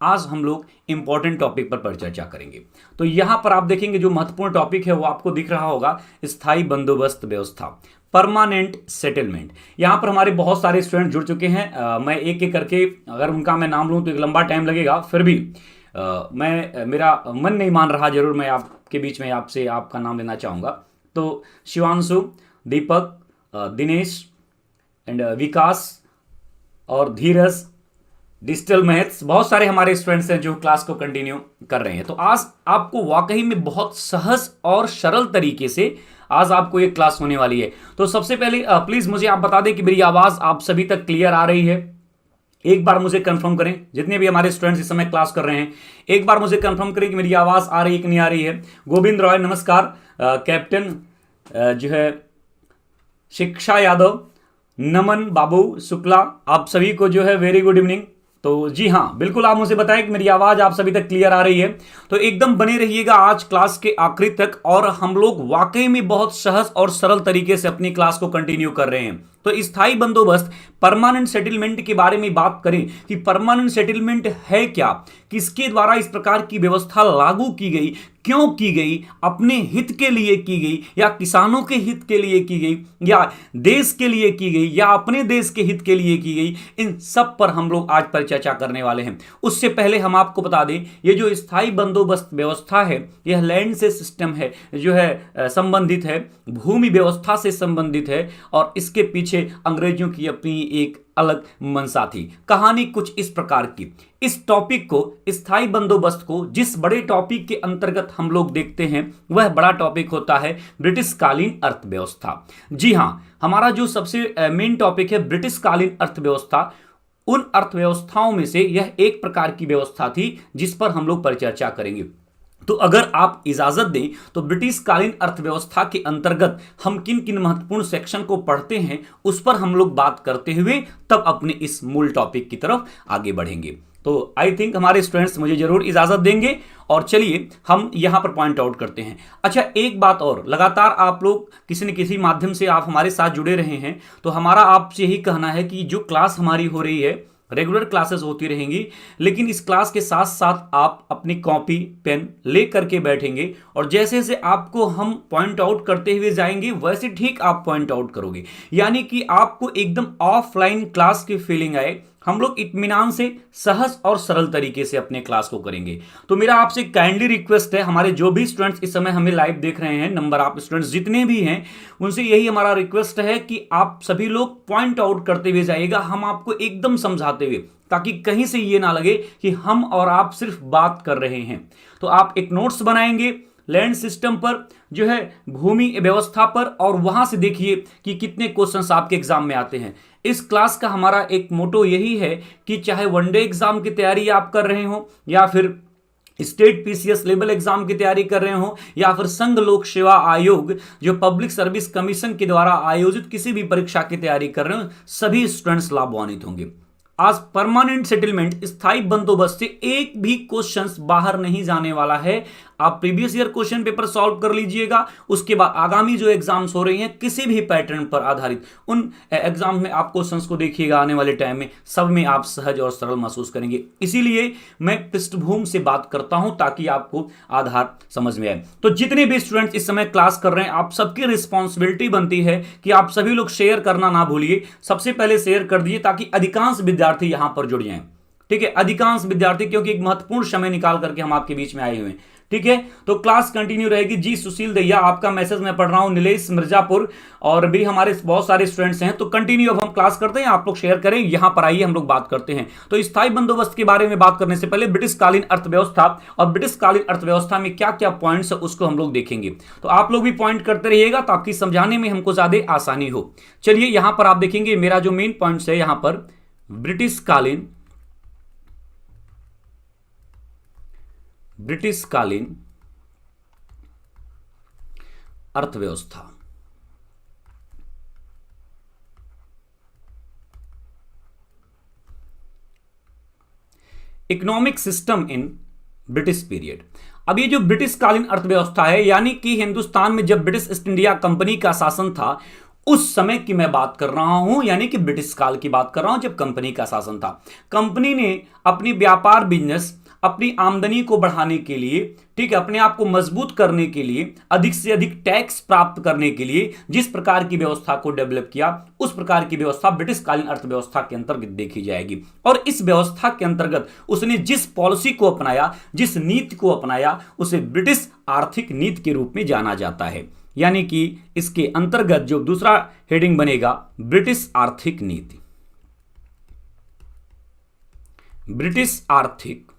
आज हम लोग इंपॉर्टेंट टॉपिक पर चर्चा करेंगे। तो यहां पर आप देखेंगे जो महत्वपूर्ण टॉपिक है वो आपको दिख रहा होगा, स्थायी बंदोबस्त व्यवस्था, परमानेंट सेटलमेंट। यहां पर हमारे बहुत सारे स्टूडेंट जुड़ चुके हैं। मैं एक एक करके अगर उनका मैं नाम लूं तो एक लंबा टाइम लगेगा, फिर भी मेरा मन नहीं मान रहा, जरूर मैं आपके बीच में आपसे आपका नाम लेना चाहूंगा। तो शिवांशु, दीपक, दिनेश एंड विकास और धीरज, डिजिटल मैथ्स, बहुत सारे हमारे स्टूडेंट्स हैं जो क्लास को कंटिन्यू कर रहे हैं। तो आज आपको वाकई में बहुत सहज और सरल तरीके से आज आपको ये क्लास होने वाली है। तो सबसे पहले प्लीज मुझे आप बता दें कि मेरी आवाज आप सभी तक क्लियर आ रही है। एक बार मुझे कंफर्म करें, जितने भी हमारे स्टूडेंट्स इस समय क्लास कर रहे हैं, एक बार मुझे कंफर्म करें कि मेरी आवाज आ रही है कि नहीं आ रही है। गोविंद रॉय नमस्कार, कैप्टन जो है शिक्षा यादव, नमन बाबू शुक्ला, आप सभी को जो है वेरी गुड इवनिंग। तो जी हाँ, बिल्कुल आप मुझे बताएं कि मेरी आवाज आप सभी तक क्लियर आ रही है। तो एकदम बने रहिएगा आज क्लास के आखिरी तक, और हम लोग वाकई में बहुत सहज और सरल तरीके से अपनी क्लास को कंटिन्यू कर रहे हैं। तो स्थायी बंदोबस्त, परमानेंट सेटलमेंट के बारे में बात करें कि परमानेंट सेटलमेंट है क्या, किसके द्वारा इस प्रकार की व्यवस्था लागू की गई, क्यों की गई, अपने हित के लिए की गई या किसानों के हित के लिए की गई या देश के लिए की गई या अपने देश के हित के लिए की गई, इन सब पर हम लोग आज पर चर्चा करने वाले हैं। उससे पहले हम आपको बता दें, ये जो स्थायी बंदोबस्त व्यवस्था है यह लैंड से सिस्टम है, जो है संबंधित है, भूमि व्यवस्था से संबंधित है, और इसके पीछे अंग्रेजों की अपनी एक अलग मंशा थी। कहानी कुछ इस प्रकार की। इस टॉपिक को, स्थायी बंदोबस्त को, जिस बड़े टॉपिक के अंतर्गत हम लोग देखते हैं वह बड़ा टॉपिक होता है ब्रिटिश कालीन अर्थव्यवस्था। जी हां, हमारा जो सबसे मेन टॉपिक है ब्रिटिश कालीन अर्थव्यवस्था, उन अर्थव्यवस्थाओं में से यह एक प्रकार की व्यवस्था थी जिस पर हम लोग परिचर्चा करेंगे। तो अगर आप इजाजत दें तो ब्रिटिश कालीन अर्थव्यवस्था के अंतर्गत हम किन किन महत्वपूर्ण सेक्शन को पढ़ते हैं उस पर हम लोग बात करते हुए तब अपने इस मूल टॉपिक की तरफ आगे बढ़ेंगे। तो आई थिंक हमारे स्टूडेंट्स मुझे जरूर इजाजत देंगे, और चलिए हम यहां पर पॉइंट आउट करते हैं। अच्छा, एक बात और, लगातार आप लोग किसी न किसी माध्यम से आप हमारे साथ जुड़े रहे हैं, तो हमारा आपसे यही कहना है कि जो क्लास हमारी हो रही है, रेगुलर क्लासेस होती रहेंगी, लेकिन इस क्लास के साथ साथ आप अपनी कॉपी पेन ले करके बैठेंगे, और जैसे जैसे आपको हम पॉइंट आउट करते हुए जाएंगे वैसे ठीक आप पॉइंट आउट करोगे, यानी कि आपको एकदम ऑफलाइन क्लास की फीलिंग आए। हम लोग इत्मीनान से सहज और सरल तरीके से अपने क्लास को करेंगे। तो मेरा आपसे काइंडली रिक्वेस्ट है, हमारे जो भी स्टूडेंट्स इस समय हमें लाइव देख रहे हैं, नंबर आप स्टूडेंट्स जितने भी हैं, उनसे यही हमारा रिक्वेस्ट है कि आप सभी लोग पॉइंट आउट करते हुए जाइएगा, हम आपको एकदम समझाते हुए, ताकि कहीं से ये ना लगे कि हम और आप सिर्फ बात कर रहे हैं। तो आप एक नोट्स बनाएंगे लैंड सिस्टम पर, जो है भूमि व्यवस्था पर, और वहां से देखिए कि कितने क्वेश्चंस आपके एग्जाम में आते हैं। इस क्लास का हमारा एक मोटो यही है कि चाहे वनडे एग्जाम की तैयारी आप कर रहे हो, या फिर स्टेट पीसीएस लेवल एग्जाम की तैयारी कर रहे हो, या फिर संघ लोक सेवा आयोग जो पब्लिक सर्विस कमीशन के द्वारा आयोजित किसी भी परीक्षा की तैयारी कर रहे हो, सभी स्टूडेंट्स लाभान्वित होंगे। आज परमानेंट सेटलमेंट, स्थायी बंदोबस्त से एक भी क्वेश्चंस बाहर नहीं जाने वाला है। आप previous year question paper solve कर लीजिएगा, उसके बाद आगामी जो एग्जाम्स हो रही हैं किसी भी पैटर्न पर आधारित, उन एग्जाम में आप क्वेश्चंस को देखिएगा, आने वाले टाइम में सब में आप सहज और सरल महसूस करेंगे। इसीलिए मैं पृष्ठभूमि से बात करता हूं ताकि आपको आधार समझ में आए। तो जितने भी स्टूडेंट्स इस समय क्लास कर रहे हैं, आप सबकी रिस्पॉन्सिबिलिटी बनती है कि आप सभी लोग शेयर करना ना भूलिए। सबसे पहले शेयर कर दीजिए ताकि अधिकांश विद्यार्थी यहां पर जुड़ जाएं। ठीक है, अधिकांश विद्यार्थी, क्योंकि एक महत्वपूर्ण समय निकाल करके हम आपके बीच में आए हुए हैं। ठीक है, तो क्लास कंटिन्यू रहेगी। जी सुशील दैया, आपका मैसेज मैं पढ़ रहा हूं, नीलेश मिर्जापुर, और भी हमारे बहुत सारे स्टूडेंट्स हैं। तो कंटिन्यू अब हम क्लास करते हैं, आप लोग शेयर करें, यहां पर आइए हम लोग बात करते हैं। तो स्थायी बंदोबस्त के बारे में बात करने से पहले ब्रिटिश कालीन अर्थव्यवस्था, और ब्रिटिश कालीन अर्थव्यवस्था में क्या क्या पॉइंट्स है उसको हम लोग देखेंगे। तो आप लोग भी पॉइंट करते रहिएगा ताकि समझाने में हमको ज्यादा आसानी हो। चलिए यहां पर आप देखेंगे मेरा जो मेन पॉइंट्स है, यहां पर ब्रिटिश कालीन अर्थव्यवस्था। Economic system in British period. अब ये जो ब्रिटिश कालीन अर्थव्यवस्था है, यानी कि हिंदुस्तान में जब ब्रिटिश ईस्ट इंडिया कंपनी का शासन था, उस समय की मैं बात कर रहा हूं, यानी कि ब्रिटिश काल की बात कर रहा हूं, जब कंपनी का शासन था। कंपनी ने अपनी व्यापार बिजनेस, अपनी आमदनी को बढ़ाने के लिए, ठीक है, अपने आप को मजबूत करने के लिए, अधिक से अधिक टैक्स प्राप्त करने के लिए जिस प्रकार की व्यवस्था को डेवलप किया, उस प्रकार की व्यवस्था ब्रिटिश कालीन अर्थव्यवस्था के अंतर्गत देखी जाएगी। और इस व्यवस्था के अंतर्गत उसने जिस पॉलिसी को अपनाया, जिस नीति को अपनाया, उसे ब्रिटिश आर्थिक नीति के रूप में जाना जाता है। यानी कि इसके अंतर्गत जो दूसरा हेडिंग बनेगा, ब्रिटिश आर्थिक नीति। ब्रिटिश आर्थिक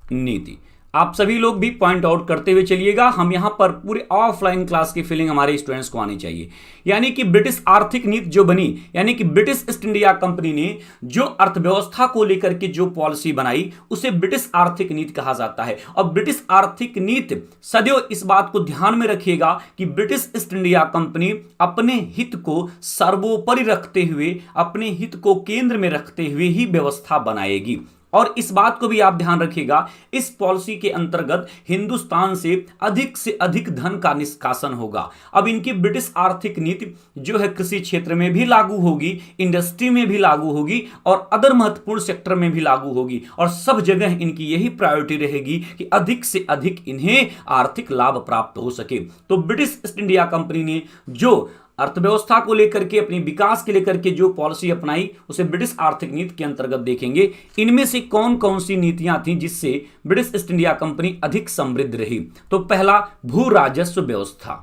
नीति। आप सभी लोग भी पॉइंट आउट करते हुए चलिएगा, हम यहां पर पूरे ऑफलाइन क्लास की फीलिंग हमारे स्टूडेंट्स को आनी चाहिए। यानी कि ब्रिटिश आर्थिक नीति जो बनी, यानी कि ब्रिटिश ईस्ट इंडिया कंपनी ने जो अर्थव्यवस्था को लेकर के जो पॉलिसी बनाई, उसे ब्रिटिश आर्थिक नीति कहा जाता है। और ब्रिटिश आर्थिक नीति सदैव इस बात को ध्यान में रखिएगा कि ब्रिटिश ईस्ट इंडिया कंपनी अपने हित को सर्वोपरि रखते हुए, अपने हित को केंद्र में रखते हुए ही व्यवस्था बनाएगी। और इस बात को भी आप ध्यान रखिएगा, इस पॉलिसी के अंतर्गत हिंदुस्तान से अधिक धन का निष्कासन होगा। अब इनकी ब्रिटिश आर्थिक नीति जो है कृषि क्षेत्र में भी लागू होगी, इंडस्ट्री में भी लागू होगी और अदर महत्वपूर्ण सेक्टर में भी लागू होगी। और सब जगह इनकी यही प्रायोरिटी रहेगी कि अधिक से अधिक इन्हें आर्थिक लाभ प्राप्त हो सके। तो ब्रिटिश ईस्ट इंडिया कंपनी ने जो अर्थव्यवस्था को लेकर के, अपनी विकास के लेकर के जो पॉलिसी अपनाई, उसे ब्रिटिश आर्थिक नीति के अंतर्गत देखेंगे। इनमें से कौन कौन सी नीतियां थीं जिससे ब्रिटिश ईस्ट इंडिया कंपनी अधिक समृद्ध रही। तो पहला, भू राजस्व व्यवस्था।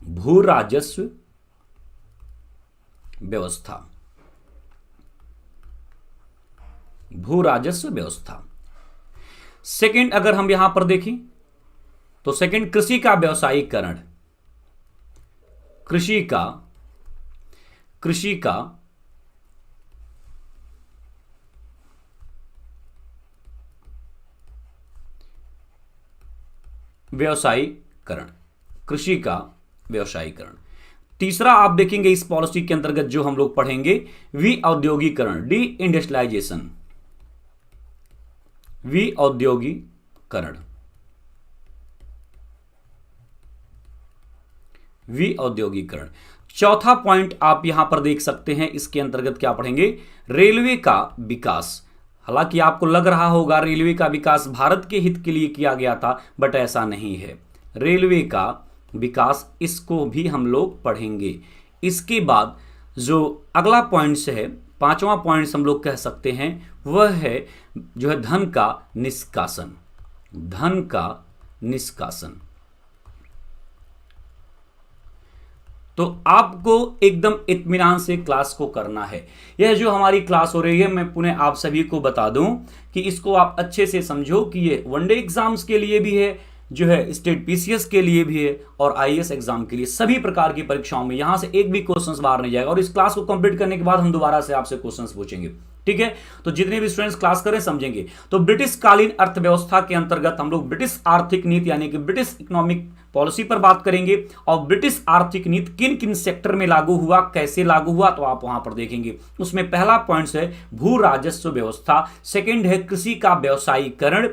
भू राजस्व व्यवस्था, भू राजस्व व्यवस्था। सेकंड अगर हम यहां पर देखें तो सेकंड, कृषि का व्यवसायीकरण। कृषि का व्यवसायीकरण, कृषि का व्यवसायीकरण। तीसरा आप देखेंगे इस पॉलिसी के अंतर्गत जो हम लोग पढ़ेंगे, विऔद्योगीकरण, डी इंडस्ट्रियलाइजेशन, विऔद्योगीकरण, विऔद्योगीकरण। चौथा पॉइंट आप यहां पर देख सकते हैं, इसके अंतर्गत क्या पढ़ेंगे, रेलवे का विकास। हालांकि आपको लग रहा होगा रेलवे का विकास भारत के हित के लिए किया गया था, बट ऐसा नहीं है। रेलवे का विकास, इसको भी हम लोग पढ़ेंगे। इसके बाद जो अगला पॉइंट्स है, पांचवा पॉइंट्स हम लोग कह सकते हैं, वह है जो है धन का निष्कासन। धन का निष्कासन। तो आपको एकदम इत्मीनान से क्लास को करना है। यह जो हमारी क्लास हो रही है, मैं पुनः आप सभी को बता दूं कि इसको आप अच्छे से समझो कि ये वनडे एग्जाम्स के लिए भी है, जो है स्टेट पीसीएस के लिए भी है और आईएएस एग्जाम के लिए। सभी प्रकार की परीक्षाओं में यहां से एक भी क्वेश्चंस बाहर नहीं जाएगा। और इस क्लास को कंप्लीट करने के बाद हम दोबारा से आपसे क्वेश्चंस पूछेंगे, ठीक है। तो जितने भी स्टूडेंट्स क्लास करें समझेंगे। तो ब्रिटिश कालीन अर्थव्यवस्था के अंतर्गत हम लोग ब्रिटिश आर्थिक नीति यानी कि ब्रिटिश इकोनॉमिक पॉलिसी पर बात करेंगे। और ब्रिटिश आर्थिक नीति किन किन सेक्टर में लागू हुआ, कैसे लागू हुआ, तो आप वहां पर देखेंगे। उसमें पहला पॉइंट है भू राजस्व व्यवस्था, सेकंड है कृषि का व्यवसायीकरण,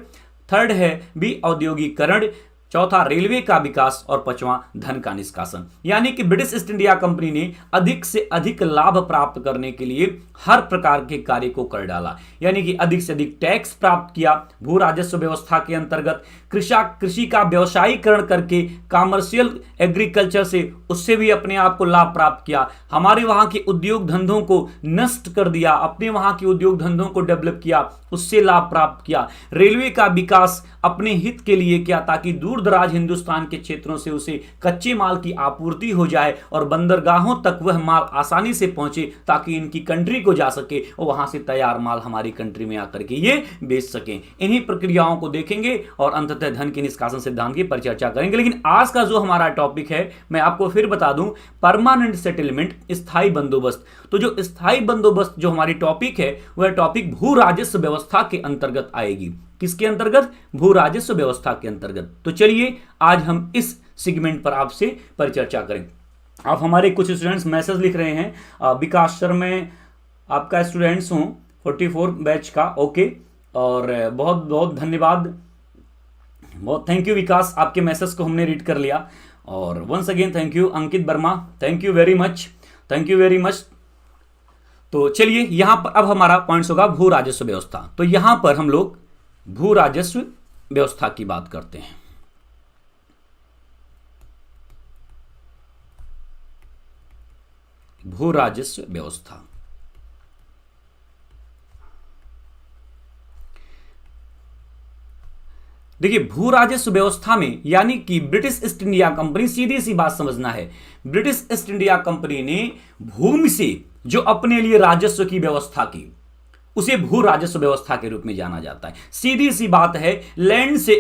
थर्ड है विऔद्योगीकरण, चौथा रेलवे का विकास और पांचवा धन का निष्कासन। यानी कि ब्रिटिश ईस्ट इंडिया कंपनी ने अधिक से अधिक लाभ प्राप्त करने के लिए हर प्रकार के कार्य को कर डाला। यानी कि अधिक से अधिक टैक्स प्राप्त किया भू राजस्व व्यवस्था के अंतर्गत, कृषि का व्यवसायीकरण करके कॉमर्शियल एग्रीकल्चर से उससे भी अपने आप को लाभ प्राप्त किया। हमारे वहां के उद्योग धंधों को नष्ट कर दिया, अपने वहां के उद्योग धंधों को डेवलप किया, उससे लाभ प्राप्त किया। रेलवे का विकास अपने हित के लिए किया ताकि दूर दराज हिंदुस्तान के क्षेत्रों से उसे कच्चे माल की आपूर्ति हो जाए और बंदरगाहों तक वह माल आसानी से पहुंचे ताकि इनकी कंट्री को जा सके और वहां से तैयार माल हमारी कंट्री में आकर के ये बेच सकें। इन्हीं प्रक्रियाओं को देखेंगे और अंततः धन के निष्कासन सिद्धांत की परिचर्चा करेंगे। लेकिन आज का जो हमारा टॉपिक है, मैं आपको फिर बता दूं, परमानेंट सेटलमेंट, स्थायी बंदोबस्त। तो जो स्थायी बंदोबस्त जो हमारी टॉपिक है, वह टॉपिक भू राजस्व व्यवस्था के अंतर्गत आएगी। किसके अंतर्गत? भू राजस्व व्यवस्था के अंतर्गत। तो चलिए आज हम इस सेगमेंट पर आपसे परिचर्चा करें। आप हमारे कुछ स्टूडेंट्स मैसेज लिख रहे हैं, विकास सर मैं आपका स्टूडेंट्स हूं 44 बैच का, ओके, और बहुत बहुत धन्यवाद, बहुत थैंक यू विकास, आपके मैसेज को हमने रीड कर लिया। और once again thank you Ankit Verma, thank you very much, thank you very much. तो चलिए यहां पर अब हमारा पॉइंट्स होगा भू राजस्व व्यवस्था। तो यहां पर हम लोग भू राजस्व व्यवस्था की बात करते हैं। भू राजस्व व्यवस्था, देखिए भू राजस्व व्यवस्था में यानी कि ब्रिटिश ईस्ट इंडिया कंपनी, सीधी सी बात समझना है, ब्रिटिश ईस्ट इंडिया कंपनी ने भूमि से जो अपने लिए राजस्व की व्यवस्था की उसे भू राजस्व व्यवस्था के रूप में जाना जाता है। सीधी सी बात है, लैंड से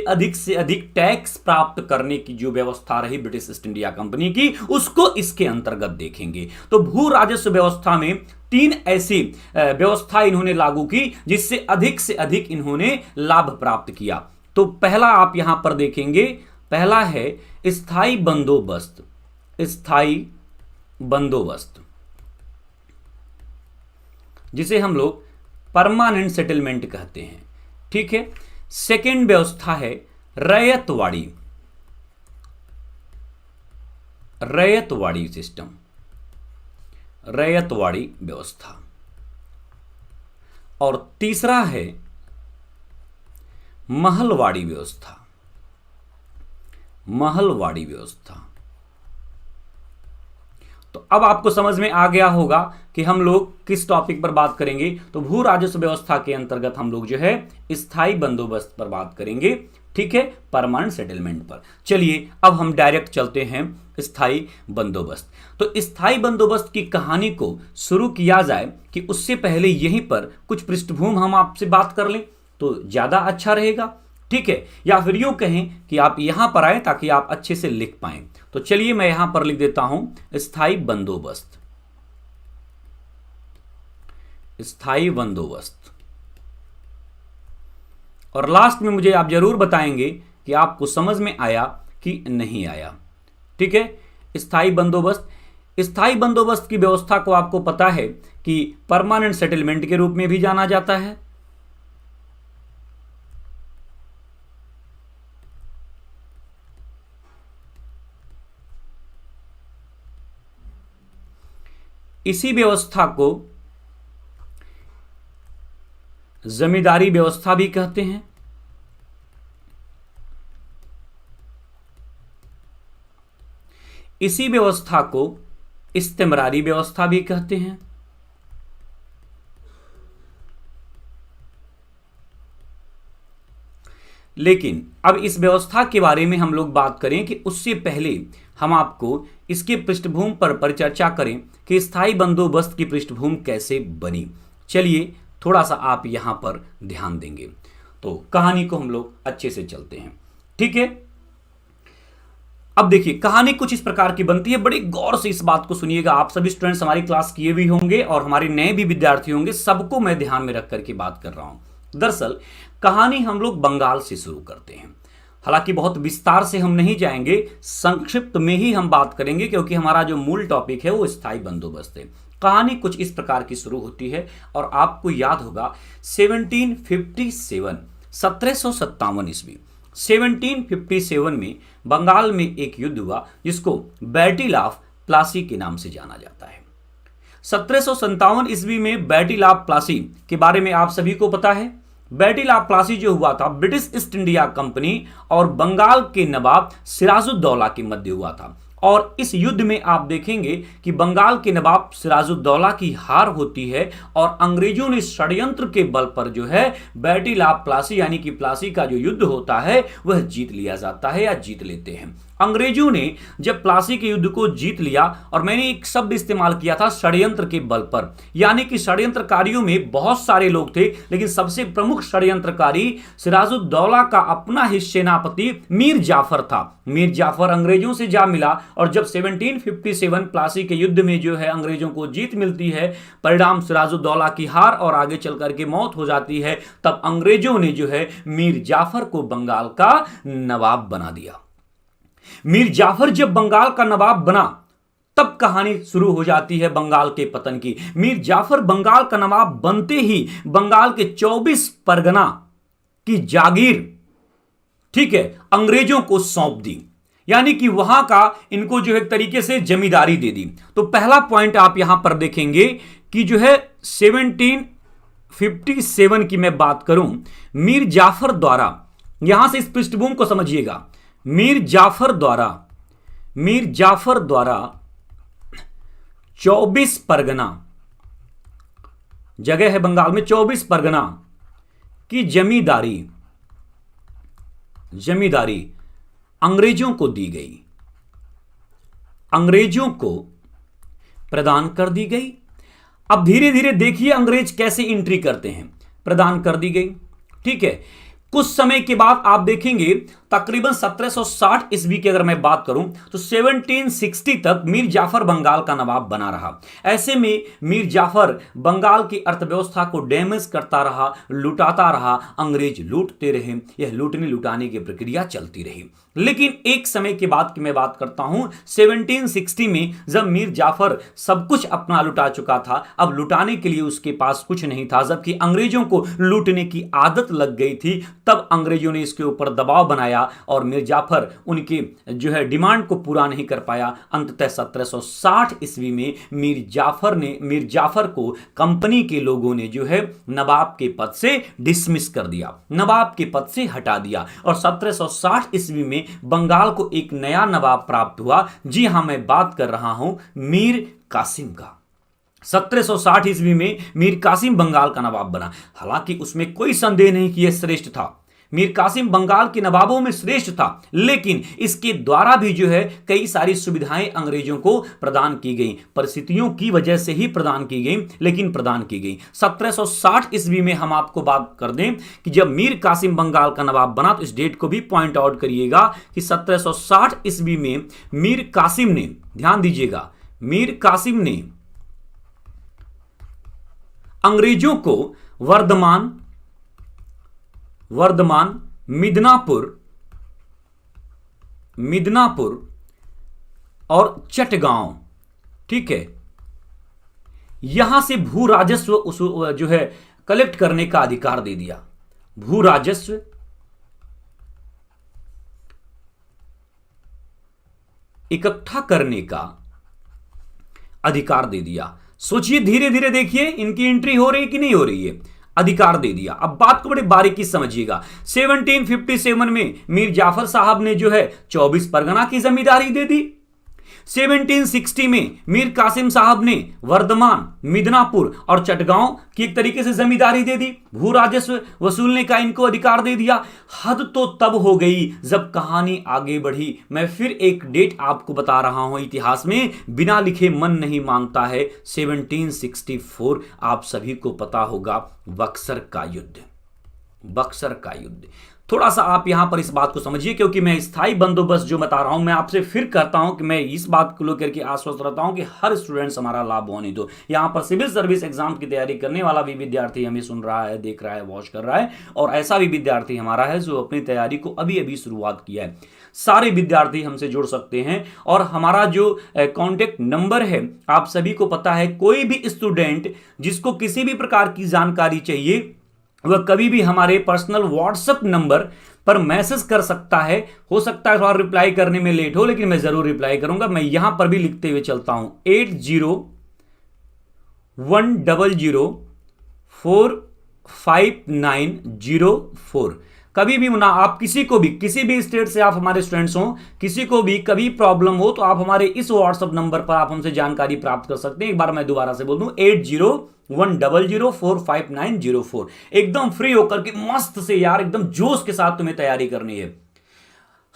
अधिक टैक्स प्राप्त करने की जो व्यवस्था रही ब्रिटिश ईस्ट इंडिया कंपनी की, उसको इसके अंतर्गत देखेंगे। तो भू राजस्व व्यवस्था में 3 ऐसी व्यवस्था इन्होंने लागू की जिससे अधिक से अधिक इन्होंने लाभ प्राप्त किया। तो पहला आप यहां पर देखेंगे, पहला है स्थायी बंदोबस्त, स्थायी बंदोबस्त जिसे हम लोग परमानेंट सेटलमेंट कहते हैं, ठीक है। सेकेंड व्यवस्था है रैयतवाड़ी, रैयतवाड़ी सिस्टम, रैयतवाड़ी व्यवस्था। और तीसरा है महलवाड़ी व्यवस्था, महलवाड़ी व्यवस्था। तो अब आपको समझ में आ गया होगा कि हम लोग किस टॉपिक पर बात करेंगे। तो भू राजस्व व्यवस्था के अंतर्गत हम लोग जो है स्थायी बंदोबस्त पर बात करेंगे, ठीक है, परमानेंट सेटलमेंट पर। चलिए अब हम डायरेक्ट चलते हैं स्थायी बंदोबस्त। तो स्थायी बंदोबस्त की कहानी को शुरू किया जाए कि उससे पहले यहीं पर कुछ पृष्ठभूमि हम आपसे बात कर लें तो ज्यादा अच्छा रहेगा, ठीक है। या फिर यूं कहें कि आप यहां पर आए ताकि आप अच्छे से लिख पाएं। तो चलिए मैं यहां पर लिख देता हूं स्थायी बंदोबस्त, स्थायी बंदोबस्त। और लास्ट में मुझे आप जरूर बताएंगे कि आपको समझ में आया कि नहीं आया, ठीक है। स्थायी बंदोबस्त, स्थायी बंदोबस्त की व्यवस्था को आपको पता है कि परमानेंट सेटलमेंट के रूप में भी जाना जाता है। इसी व्यवस्था को जमींदारी व्यवस्था भी कहते हैं। इसी व्यवस्था को इस्तेमरारी व्यवस्था भी कहते हैं। लेकिन अब इस व्यवस्था के बारे में हम लोग बात करें कि उससे पहले हम आपको इसके पृष्ठभूमि पर परिचर्चा करें कि स्थायी बंदोबस्त की पृष्ठभूमि कैसे बनी। चलिए थोड़ा सा आप यहां पर ध्यान देंगे तो कहानी को हम लोग अच्छे से चलते हैं, ठीक है। अब देखिए कहानी कुछ इस प्रकार की बनती है, बड़ी गौर से इस बात को सुनिएगा। आप सभी स्टूडेंट्स हमारी क्लास किए भी होंगे और हमारे नए भी विद्यार्थी होंगे, सबको मैं ध्यान में रख करके बात कर रहा हूं। दरअसल कहानी हम लोग बंगाल से शुरू करते हैं। हालांकि बहुत विस्तार से हम नहीं जाएंगे, संक्षिप्त में ही हम बात करेंगे क्योंकि हमारा जो मूल टॉपिक है वो स्थायी बंदोबस्त है। कहानी कुछ इस प्रकार की शुरू होती है और आपको याद होगा 1757 1757 ईस्वी 1757 में बंगाल में एक युद्ध हुआ जिसको बैटल ऑफ प्लासी के नाम से जाना जाता है। 1757 ईस्वी में बैटल ऑफ प्लासी के बारे में आप सभी को पता है। बैटल ऑफ प्लासी जो हुआ था ब्रिटिश ईस्ट इंडिया कंपनी और बंगाल के नवाब सिराजुद्दौला के मध्य हुआ था। और इस युद्ध में आप देखेंगे कि बंगाल के नवाब सिराजुद्दौला की हार होती है और अंग्रेजों ने षड्यंत्र के बल पर जो है बैटल ऑफ प्लासी यानी कि प्लासी का जो युद्ध होता है वह जीत लिया जाता है या जीत लेते हैं। अंग्रेजों ने जब प्लासी के युद्ध को जीत लिया, और मैंने एक शब्द इस्तेमाल किया था षड्यंत्र के बल पर, यानी कि षड्यंत्रकारियों में बहुत सारे लोग थे लेकिन सबसे प्रमुख षड्यंत्रकारी सिराजुद्दौला का अपना ही सेनापति मीर जाफर था। मीर जाफर अंग्रेजों से जा मिला और जब 1757 प्लासी के युद्ध में जो है अंग्रेजों को जीत मिलती है, परिणाम सिराजुद्दौला की हार और आगे चल करके मौत हो जाती है, तब अंग्रेजों ने जो है मीर जाफर को बंगाल का नवाब बना दिया। मीर जाफर जब बंगाल का नवाब बना तब कहानी शुरू हो जाती है बंगाल के पतन की। मीर जाफर बंगाल का नवाब बनते ही बंगाल के 24 परगना की जागीर, ठीक है, अंग्रेजों को सौंप दी। यानी कि वहां का इनको जो है एक तरीके से जमींदारी दे दी। तो पहला पॉइंट आप यहां पर देखेंगे कि जो है 1757 की मैं बात करूं, मीर जाफर द्वारा, यहां से इस पृष्ठभूमि को समझिएगा, मीर जाफर द्वारा 24 परगना, जगह है बंगाल में, 24 परगना की जमींदारी अंग्रेजों को दी गई, अंग्रेजों को प्रदान कर दी गई। अब धीरे धीरे देखिए अंग्रेज कैसे एंट्री करते हैं, प्रदान कर दी गई। ठीक है, कुछ समय के बाद आप देखेंगे तकरीबन 1760 ईस्वी की अगर मैं बात करूं तो 1760 तक मीर जाफर बंगाल का नवाब बना रहा। ऐसे में मीर जाफर बंगाल की अर्थव्यवस्था को डैमेज करता रहा, लुटाता रहा, अंग्रेज लूटते रहे, यह लूटने लुटाने की प्रक्रिया चलती रही। लेकिन एक समय के बाद की मैं बात करता हूं 1760 में, जब मीर जाफर सब कुछ अपना लुटा चुका था, अब लुटाने के लिए उसके पास कुछ नहीं था, जबकि अंग्रेजों को लूटने की आदत लग गई थी। तब अंग्रेजों ने इसके ऊपर दबाव बनाया और मीर जाफर उनकी जो है डिमांड को पूरा नहीं कर पाया। अंततः 1760 ईस्वी में मीर जाफर को कंपनी के लोगों ने जो है नवाब के पद से डिसमिस कर दिया, नवाब के पद से हटा दिया, और 1760 ईस्वी में बंगाल को एक नया नवाब प्राप्त हुआ। जी हां, मैं बात कर रहा हूं मीर कासिम का। 1760 ईस्वी में मीर कासिम बंगाल का नवाब बना। हालांकि उसमें कोई संदेह नहीं कि यह श्रेष्ठ था, मीर कासिम बंगाल के नवाबों में श्रेष्ठ था, लेकिन इसके द्वारा भी जो है कई सारी सुविधाएं अंग्रेजों को प्रदान की गई, परिस्थितियों की वजह से ही प्रदान की गई, लेकिन प्रदान की गई। 1760 ईस्वी में हम आपको बात कर दें कि जब मीर कासिम बंगाल का नवाब बना, तो इस डेट को भी पॉइंट आउट करिएगा कि 1760 ईस्वी में मीर कासिम ने, ध्यान दीजिएगा, मीर कासिम ने अंग्रेजों को वर्धमान, मिदनापुर और चटगांव, ठीक है, यहां से भू राजस्व जो है कलेक्ट करने का अधिकार दे दिया, भू राजस्व इकट्ठा करने का अधिकार दे दिया। सोचिए, धीरे धीरे देखिए इनकी एंट्री हो रही है कि नहीं हो रही है, अधिकार दे दिया। अब बात को बड़े बारीकी समझिएगा। 1757 में मीर जाफर साहब ने जो है 24 परगना की जमींदारी दे दी। 1760 में मीर कासिम साहब ने वर्धमान, मिदनापुर और चटगांव की एक तरीके से जमींदारी दे दी, भू राजस्व वसूलने का इनको अधिकार दे दिया। हद तो तब हो गई जब कहानी आगे बढ़ी। मैं फिर एक डेट आपको बता रहा हूं, इतिहास में बिना लिखे मन नहीं मांगता है। 1764 आप सभी को पता होगा, बक्सर का युद्ध, बक्सर का युद्ध। थोड़ा सा आप यहां पर इस बात को समझिए, क्योंकि मैं स्थायी बंदोबस्त जो बता रहा हूं, मैं आपसे फिर करता हूं कि मैं इस बात को लेकर के आश्वस्त रहता हूं कि हर स्टूडेंट्स हमारा लाभ होने दो। यहां पर सिविल सर्विस एग्जाम की तैयारी करने वाला भी विद्यार्थी हमें सुन रहा है, देख रहा है, वॉच कर रहा है, और ऐसा भी विद्यार्थी हमारा है जो अपनी तैयारी को अभी अभी शुरुआत किया है। सारे विद्यार्थी हमसे जुड़ सकते हैं, और हमारा जो कॉन्टेक्ट नंबर है आप सभी को पता है। कोई भी स्टूडेंट जिसको किसी भी प्रकार की जानकारी चाहिए, वह कभी भी हमारे पर्सनल व्हाट्सएप नंबर पर मैसेज कर सकता है। हो सकता है थोड़ा रिप्लाई करने में लेट हो, लेकिन मैं जरूर रिप्लाई करूंगा। मैं यहां पर भी लिखते हुए चलता हूं, 8010045904। कभी भी ना, आप किसी को भी, किसी भी स्टेट से आप हमारे स्टूडेंट्स हो, किसी को भी कभी प्रॉब्लम हो, तो आप हमारे इस व्हाट्सएप नंबर पर आप हमसे जानकारी प्राप्त कर सकते हैं। एक बार मैं दोबारा से बोल दूं, 8010045904। एकदम फ्री होकर के मस्त से यार, एकदम जोश के साथ तुम्हें तैयारी करनी है।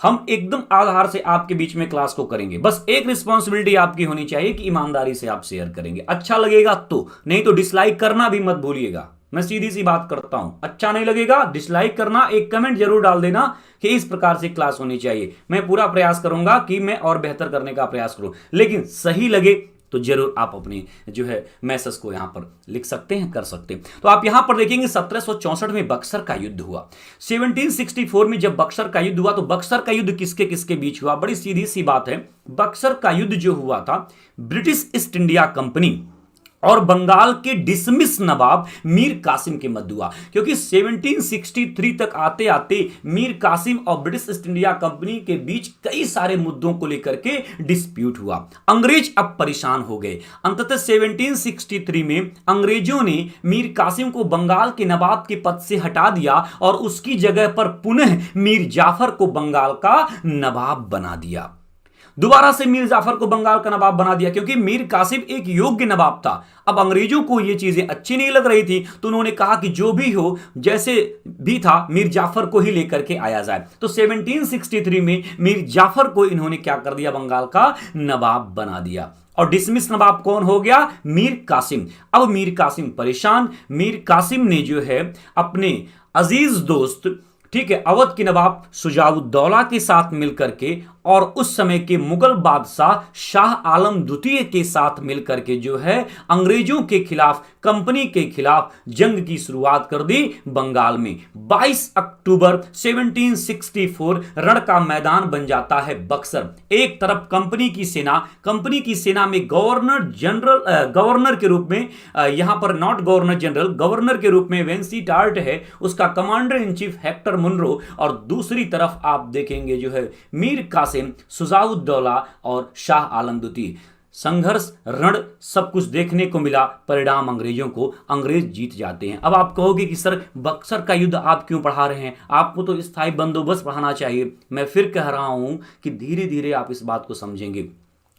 हम एकदम आधार से आपके बीच में क्लास को करेंगे। बस एक रिस्पॉन्सिबिलिटी आपकी होनी चाहिए कि ईमानदारी से आप शेयर करेंगे। अच्छा लगेगा तो, नहीं तो डिसलाइक करना भी मत भूलिएगा। मैं सीधी सी बात करता हूं, अच्छा नहीं लगेगा डिसलाइक करना, एक कमेंट जरूर डाल देना कि इस प्रकार से क्लास होनी चाहिए। मैं पूरा प्रयास करूंगा कि मैं और बेहतर करने का प्रयास करूं, लेकिन सही लगे तो जरूर आप अपने जो है मैसेज को यहां पर लिख सकते हैं, कर सकते हैं। तो आप यहां पर देखेंगे 1764 में बक्सर का युद्ध हुआ। 1764 में जब बक्सर का युद्ध हुआ, तो बक्सर का युद्ध किसके किसके बीच हुआ? बड़ी सीधी सी बात है, बक्सर का युद्ध जो हुआ था, ब्रिटिश ईस्ट इंडिया कंपनी और बंगाल के डिसमिस नवाब मीर कासिम के मध्य हुआ, क्योंकि 1763 तक आते आते मीर कासिम और ब्रिटिश ईस्ट इंडिया कंपनी के बीच कई सारे मुद्दों को लेकर के डिस्प्यूट हुआ। अंग्रेज अब परेशान हो गए। अंततः 1763 में अंग्रेजों ने मीर कासिम को बंगाल के नवाब के पद से हटा दिया और उसकी जगह पर पुनः मीर जाफर को बंगाल का नवाब बना दिया। दोबारा से मीर जाफर को बंगाल का नवाब बना दिया, क्योंकि मीर कासिम एक योग्य नवाब था। अब अंग्रेजों को यह चीजें अच्छी नहीं लग रही थी, तो उन्होंने कहा कि जो भी हो, जैसे भी था, मीर जाफर को ही लेकर के आया जाए। तो 1763 में मीर जाफर को इन्होंने क्या कर दिया, बंगाल का नवाब बना दिया। और डिसमिस नवाब कौन हो गया, मीर कासिम। अब मीर कासिम परेशान। मीर कासिम ने जो है अपने अजीज दोस्त, ठीक है, अवध के नवाब शुजाउद्दौला के साथ मिलकर के और उस समय के मुगल बादशाह शाह आलम द्वितीय के साथ मिलकर के जो है अंग्रेजों के खिलाफ, कंपनी के खिलाफ जंग की शुरुआत कर दी बंगाल में। 22 अक्टूबर 1764 रण का मैदान बन जाता है बक्सर। एक तरफ कंपनी की सेना में गवर्नर के रूप में, यहां पर नॉट गवर्नर जनरल, गवर्नर के रूप में वेंसी टार्ट है, उसका commander in chief Hector Munro, और दूसरी तरफ आप देखेंगे जो है मीर कासिम, शुजाउद्दौला और शाह आलम द्वितीय। संघर्ष, रण, सब कुछ देखने को मिला। परिणाम अंग्रेजों को, अंग्रेज जीत जाते हैं। अब आप कहोगे कि सर बक्सर का युद्ध आप क्यों पढ़ा रहे हैं, आपको तो स्थायी बंदोबस्त पढ़ाना चाहिए। मैं फिर कह रहा हूं कि धीरे धीरे आप इस बात को समझेंगे।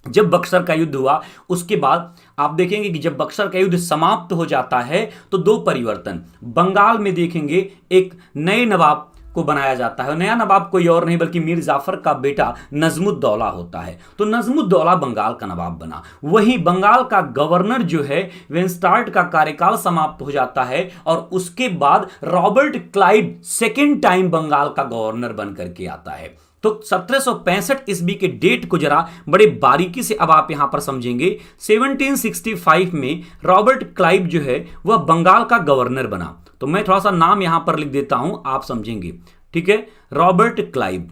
जब बक्सर का युद्ध हुआ उसके बाद आप देखेंगे कि जब बक्सर का युद्ध समाप्त हो जाता है तो दो परिवर्तन बंगाल में देखेंगे। एक नए नवाब को बनाया जाता है। नया नवाब कोई और नहीं बल्कि मीर जाफर का बेटा नजमुद्दौला होता है। तो नजमुद्दौला बंगाल का नवाब बना। वहीं बंगाल का गवर्नर जो है वेंस्टार्ट का कार्यकाल समाप्त हो जाता है और उसके बाद Robert Clive second time Bengal का गवर्नर बन करके आता है। तो 1765 ईस्वी के डेट को जरा बड़े बारीकी से अब आप यहां पर समझेंगे। 1765 में रॉबर्ट क्लाइव जो है वह बंगाल का गवर्नर बना। तो मैं थोड़ा सा नाम यहां पर लिख देता हूं, आप समझेंगे, ठीक है। रॉबर्ट क्लाइव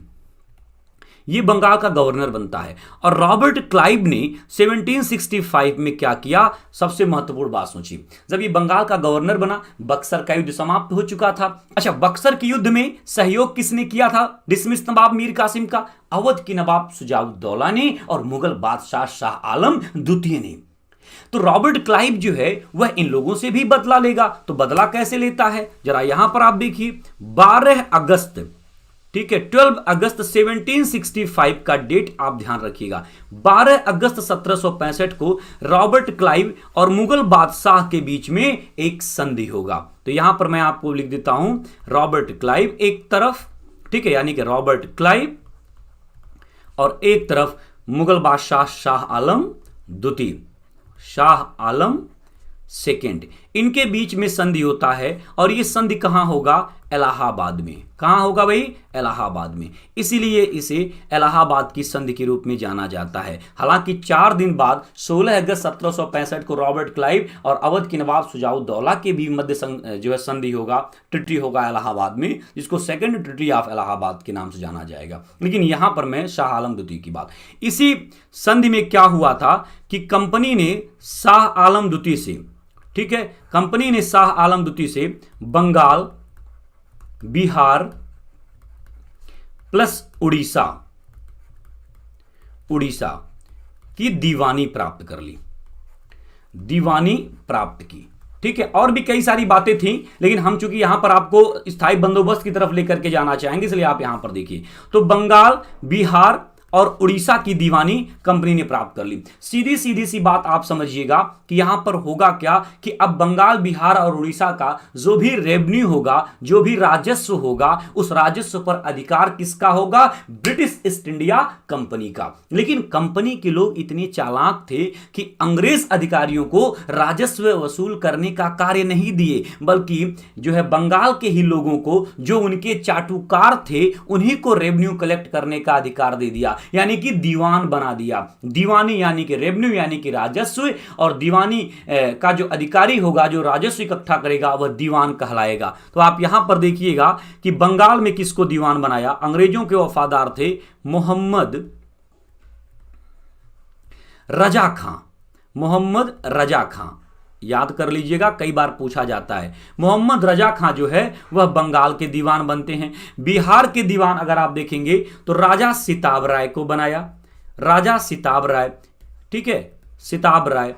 ये बंगाल का गवर्नर बनता है। और रॉबर्ट क्लाइव ने 1765 में क्या किया, सबसे महत्वपूर्ण बात सोची। जब ये बंगाल का गवर्नर बना, बक्सर का युद्ध समाप्त हो चुका था। अच्छा, बक्सर के युद्ध में सहयोग किसने किया था डिसमिस नवाब मीर कासिम का? अवध की नवाब शुजाउद्दौला ने और मुगल बादशाह शाह आलम द्वितीय ने। तो रॉबर्ट क्लाइव जो है वह इन लोगों से भी बदला लेगा। तो बदला कैसे लेता है, जरा यहां पर आप देखिए। 12 अगस्त, ठीक है, 12 अगस्त 1765 का डेट आप ध्यान रखिएगा। 12 अगस्त 1765 को रॉबर्ट क्लाइव और मुगल बादशाह के बीच में एक संधि होगा। तो यहां पर मैं आपको लिख देता हूं रॉबर्ट क्लाइव एक तरफ, ठीक है, यानी कि रॉबर्ट क्लाइव, और एक तरफ मुगल बादशाह शाह आलम द्वितीय, शाह आलम सेकेंड, इनके बीच में संधि होता है। और यह संधि कहां होगा, इलाहाबाद में। कहां होगा भाई, इलाहाबाद में। इसीलिए इसे इलाहाबाद की संधि के रूप में जाना जाता है। हालांकि 4 दिन बाद 16 अगस्त 1765 को रॉबर्ट क्लाइव और अवध के नवाब शुजाउद्दौला के भी मध्य जो है संधि होगा, ट्रीटी होगा इलाहाबाद में, जिसको सेकंड ट्रीटी ऑफ इलाहाबाद के नाम से जाना जाएगा। लेकिन यहां पर मैं शाह आलम द्वितीय की बात, इसी संधि में क्या हुआ था कि कंपनी ने शाह आलम द्वितीय से, ठीक है, कंपनी ने शाह आलम द्वितीय से बंगाल, बिहार प्लस उड़ीसा की दीवानी प्राप्त कर ली, दीवानी प्राप्त की, ठीक है। और भी कई सारी बातें थी, लेकिन हम चूंकि यहां पर आपको स्थायी बंदोबस्त की तरफ लेकर के जाना चाहेंगे, इसलिए आप यहां पर देखिए। तो बंगाल, बिहार और उड़ीसा की दीवानी कंपनी ने प्राप्त कर ली। सीधी सीधी सी बात आप समझिएगा कि यहां पर होगा क्या कि अब बंगाल, बिहार और उड़ीसा का जो भी रेवेन्यू होगा, जो भी राजस्व होगा, उस राजस्व पर अधिकार किसका होगा, ब्रिटिश ईस्ट इंडिया कंपनी का। लेकिन कंपनी के लोग इतने चालाक थे कि अंग्रेज अधिकारियों को राजस्व वसूल करने का कार्य नहीं दिए, बल्कि जो है बंगाल के ही लोगों को, जो उनके चाटुकार थे, उन्हीं को रेवेन्यू कलेक्ट करने का अधिकार दे दिया, यानी कि दीवान बना दिया। दीवानी यानी कि रेवेन्यू यानी कि राजस्व, और दीवानी का जो अधिकारी होगा, जो राजस्व इकट्ठा करेगा, वह दीवान कहलाएगा। तो आप यहां पर देखिएगा कि बंगाल में किसको दीवान बनाया, अंग्रेजों के वफादार थे मोहम्मद रजा खां, मोहम्मद रजा खां, याद कर लीजिएगा, कई बार पूछा जाता है। मोहम्मद रजा खां जो है वह बंगाल के दीवान बनते हैं। बिहार के दीवान अगर आप देखेंगे तो राजा सिताब राय को बनाया, राजा सिताब राय, ठीक है, सिताब राय।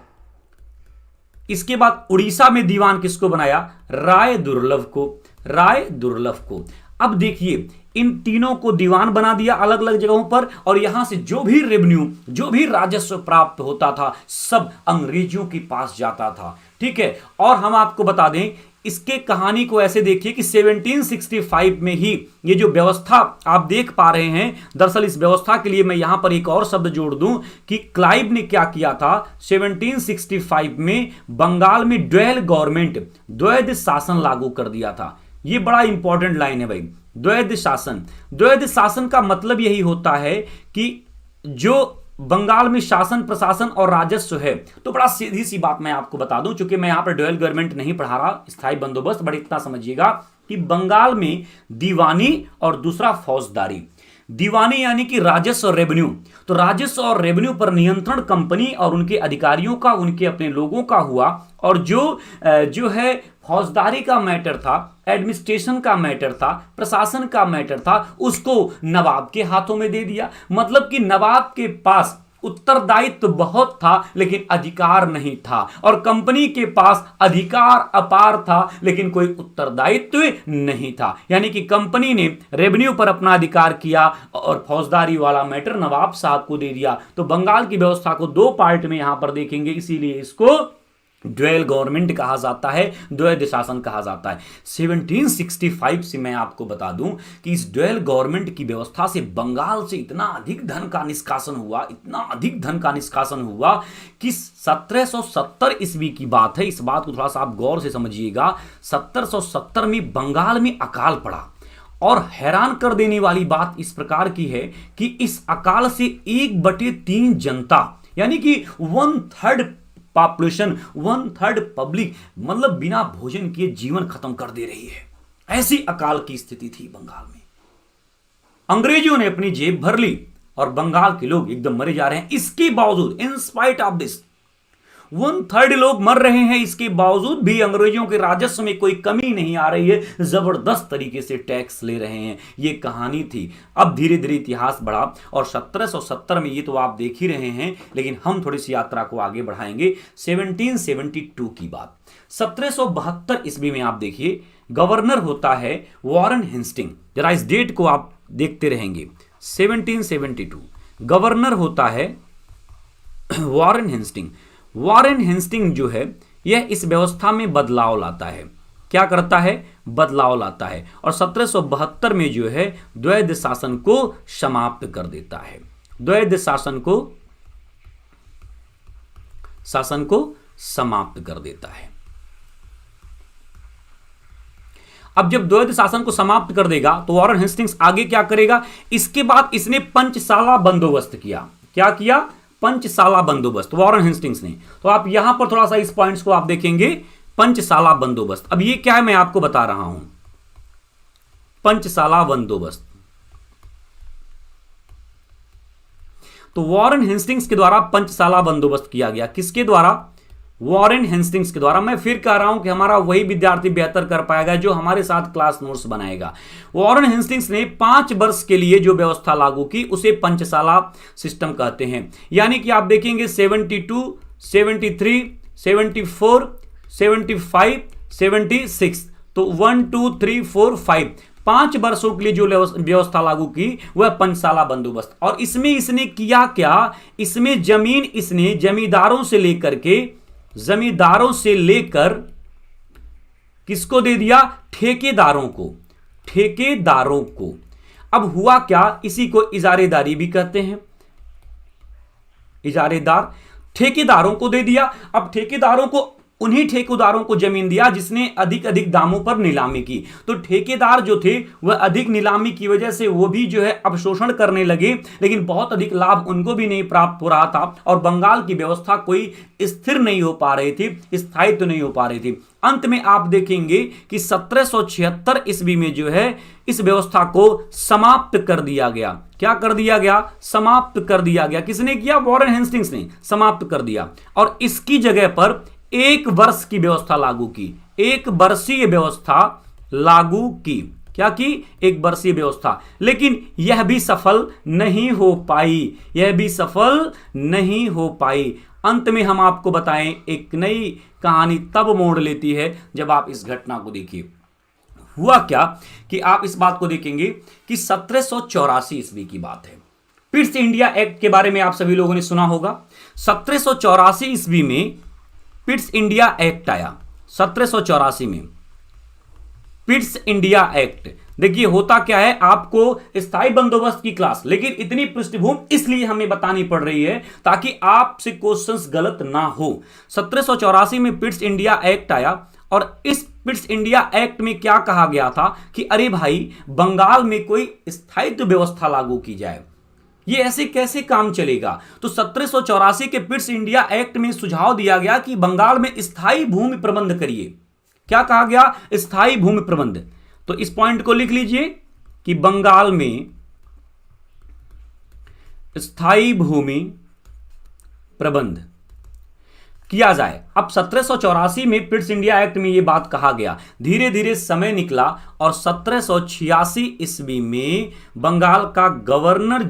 इसके बाद उड़ीसा में दीवान किसको बनाया? राय दुर्लभ को, राय दुर्लभ को। अब देखिए इन तीनों को दीवान बना दिया अलग अलग जगहों पर, और यहां से जो भी रेवेन्यू, जो भी राजस्व प्राप्त होता था सब अंग्रेजों के पास जाता था, ठीक है। और हम आपको बता दें इसके कहानी को ऐसे देखिए कि 1765 में ही ये जो व्यवस्था आप देख पा रहे हैं, दरअसल इस व्यवस्था के लिए मैं यहां पर एक और शब्द जोड़ दूं कि क्लाइव ने क्या किया था, 1765 में बंगाल में ड्वेल गवर्नमेंट, द्वैध शासन लागू कर दिया था। ये बड़ा इंपॉर्टेंट लाइन है भाई, द्वैध शासन। द्वैध शासन का मतलब यही होता है कि जो बंगाल में शासन, प्रशासन और राजस्व है, तो बड़ा सीधी सी बात मैं आपको बता दूं, चूंकि मैं यहां पर ड्यूअल गवर्नमेंट नहीं पढ़ा रहा, स्थायी बंदोबस्त, बट इतना समझिएगा कि बंगाल में दीवानी और दूसरा फौजदारी। दीवानी यानी कि राजस्व और रेवेन्यू, तो राजस्व और रेवेन्यू पर नियंत्रण कंपनी और उनके अधिकारियों का, उनके अपने लोगों का हुआ, और जो है फौजदारी का मैटर था, एडमिनिस्ट्रेशन का मैटर था, प्रशासन का मैटर था, उसको नवाब के हाथों में दे दिया। मतलब कि नवाब के पास उत्तरदायित्व बहुत था लेकिन अधिकार नहीं था, और कंपनी के पास अधिकार अपार था लेकिन कोई उत्तरदायित्व नहीं था। यानी कि कंपनी ने रेवेन्यू पर अपना अधिकार किया और फौजदारी वाला मैटर नवाब साहब को दे दिया। तो बंगाल की व्यवस्था को दो पार्ट में यहां पर देखेंगे, इसीलिए इसको ड्वेल गवर्नमेंट कहा जाता है, द्वैध शासन कहा जाता है। 1765 से मैं आपको बता दूं कि इस ड्वेल गवर्नमेंट की व्यवस्था से बंगाल से इतना अधिक धन का निष्कासन हुआ, इतना अधिक धन का निष्कासन हुआ कि 1770 ईस्वी की बात है, इस बात को थोड़ा सा आप गौर से समझिएगा। 1770 में बंगाल में अकाल पड़ा, और हैरान कर देने वाली बात इस प्रकार की है कि इस अकाल से 1/3 जनता, यानी कि 1/3 पॉपुलेशन, 1/3 पब्लिक, मतलब बिना भोजन किए जीवन खत्म कर दे रही है। ऐसी अकाल की स्थिति थी बंगाल में। अंग्रेजों ने अपनी जेब भर ली और बंगाल के लोग एकदम मरे जा रहे हैं। इसके बावजूद, इन स्पाइट ऑफ दिस, 1/3 लोग मर रहे हैं, इसके बावजूद भी अंग्रेजों के राजस्व में कोई कमी नहीं आ रही है, जबरदस्त तरीके से टैक्स ले रहे हैं। ये कहानी थी। अब धीरे धीरे इतिहास बढ़ा और 1770 में, ये तो आप देख ही रहे हैं, लेकिन हम थोड़ी सी यात्रा को आगे बढ़ाएंगे। 1772 की बात, 1772 ईस्वी में आप देखिए गवर्नर होता है वॉरेन हेस्टिंग। जरा इस डेट को आप देखते रहेंगे, 1772 गवर्नर होता है वॉरेन हेस्टिंग। वॉरेन हेस्टिंग जो है यह इस व्यवस्था में बदलाव लाता है। क्या करता है? बदलाव लाता है, और 1772 में जो है द्वैध शासन को समाप्त कर देता है। द्वैध शासन को समाप्त कर देता है। अब जब द्वैध शासन को समाप्त कर देगा तो वॉरेन हेस्टिंग्स आगे क्या करेगा? इसके बाद इसने पंचशाला बंदोबस्त किया। क्या किया? पंचशाला बंदोबस्त, वॉरेन हेस्टिंग्स ने। तो आप यहां पर थोड़ा सा इस पॉइंट्स को आप देखेंगे, पंचशाला बंदोबस्त। अब ये क्या है मैं आपको बता रहा हूं, पंचशाला बंदोबस्त। तो वॉरेन हेस्टिंग्स के द्वारा पंचशाला बंदोबस्त किया गया। किसके द्वारा? वॉरेन हेस्टिंग्स के द्वारा। मैं फिर कह रहा हूं कि हमारा वही विद्यार्थी बेहतर कर पाएगा जो हमारे साथ क्लास नोट्स बनाएगा। वॉरेन हेस्टिंग्स ने 5 वर्ष के लिए जो व्यवस्था लागू की उसे पंचशाला सिस्टम कहते हैं। यानी कि आप देखेंगे 72, 73, 74, 75, 76, तो 1, 2, 3, 4, 5, 5 वर्षों के लिए जो व्यवस्था लागू की वह पंचशाला बंदोबस्त। और इसमें इसने किया क्या? इसमें जमीन इसने जमींदारों से लेकर किसको दे दिया? ठेकेदारों को। अब हुआ क्या? इसी को इजारेदारी भी कहते हैं। इजारेदार, ठेकेदारों को दे दिया। अब ठेकेदारों को, उन्हीं ठेकेदारों को जमीन दिया जिसने अधिक दामों पर नीलामी की। तो ठेकेदार जो थे वह अधिक नीलामी की वजह से वो भी जो है अवशोषण करने लगे, लेकिन बहुत अधिक लाभ उनको भी नहीं प्राप्त हो रहा था, और बंगाल की व्यवस्था कोई स्थिर नहीं हो पा रही थी, स्थायित्व नहीं हो पा रही थी। अंत में आप देखेंगे कि 1776 ईस्वी में जो है इस व्यवस्था को समाप्त कर दिया गया। क्या कर दिया गया? समाप्त कर दिया गया। किसने किया? वॉरेन हेस्टिंग्स ने समाप्त कर दिया। और इसकी जगह पर एक वर्ष की व्यवस्था लागू की, एक वर्षीय व्यवस्था लागू की। क्या की? एक वर्षीय व्यवस्था। लेकिन यह भी सफल नहीं हो पाई, यह भी सफल नहीं हो पाई। अंत में हम आपको बताएं, एक नई कहानी तब मोड़ लेती है जब आप इस घटना को देखिए। हुआ क्या कि आप इस बात को देखेंगे कि 1784 ईस्वी की बात है। पिट्स इंडिया एक्ट के बारे में आप सभी लोगों ने सुना होगा। 1784 ईस्वी में पिट्स इंडिया एक्ट आया। 1784 में पिट्स इंडिया एक्ट। देखिए होता क्या है, आपको स्थायी बंदोबस्त की क्लास, लेकिन इतनी पृष्ठभूमि इसलिए हमें बतानी पड़ रही है ताकि आपसे क्वेश्चंस गलत ना हो। 1784 में पिट्स इंडिया एक्ट आया और इस पिट्स इंडिया एक्ट में क्या कहा गया था कि अरे भाई, बंगाल में कोई स्थायित्व व्यवस्था लागू की जाए। ये ऐसे कैसे काम चलेगा? तो 1784 के पिट्स इंडिया एक्ट में सुझाव दिया गया कि बंगाल में स्थायी भूमि प्रबंध करिए। क्या कहा गया? स्थायी भूमि प्रबंध। तो इस पॉइंट को लिख लीजिए कि बंगाल में स्थायी भूमि प्रबंध किया जाए। अब 1784 में पिट्स इंडिया एक्ट में यह बात कहा गया। धीरे धीरे समय निकला और 1786 ईस्वी में बंगाल का गवर्नर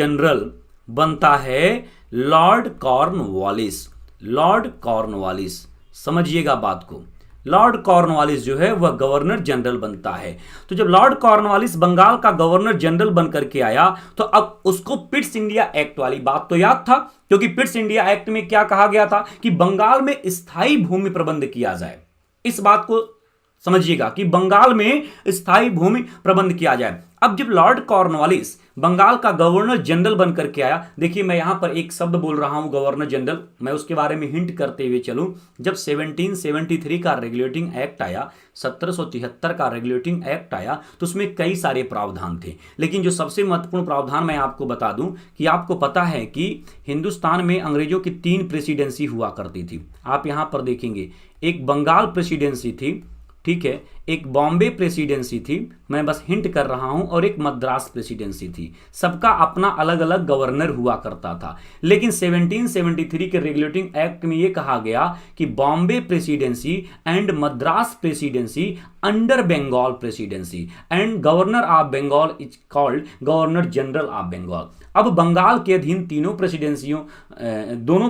जनरल बनता है लॉर्ड कॉर्नवालिस। लॉर्ड कॉर्नवालिस, समझिएगा बात को। लॉर्ड कॉर्नवालिस जो है वह गवर्नर जनरल बनता है। तो जब लॉर्ड कॉर्नवालिस बंगाल का गवर्नर जनरल बनकर के आया तो अब उसको पिट्स इंडिया एक्ट वाली बात तो याद था, क्योंकि पिट्स इंडिया एक्ट में क्या कहा गया था कि बंगाल में स्थायी भूमि प्रबंध किया जाए। इस बात को समझिएगा कि बंगाल में स्थायी भूमि प्रबंध किया जाए। अब जब लॉर्ड कॉर्नवालिस बंगाल का गवर्नर जनरल बनकर के आया, देखिए मैं यहां पर एक शब्द बोल रहा हूं गवर्नर जनरल, मैं उसके बारे में हिंट करते हुए चलूं। जब 1773 का रेगुलेटिंग एक्ट आया, 1773 का रेगुलेटिंग एक्ट आया, तो उसमें कई सारे प्रावधान थे, लेकिन जो सबसे महत्वपूर्ण प्रावधान मैं आपको बता दूं कि आपको पता है कि हिंदुस्तान में अंग्रेजों की 3 प्रेसिडेंसी हुआ करती थी। आप यहां पर देखेंगे, एक बंगाल प्रेसिडेंसी थी, ठीक है, एक बॉम्बे प्रेसिडेंसी थी, मैं बस हिंट कर रहा हूं, और एक मद्रास प्रेसिडेंसी थी। सबका अपना अलग अलग गवर्नर हुआ करता था। लेकिन 1773 के रेगुलेटिंग एक्ट में यह कहा गया कि Bombay presidency and Madras presidency under Bengal presidency and governor of Bengal is called governor general of Bengal. अब बंगाल के अधीन दोनों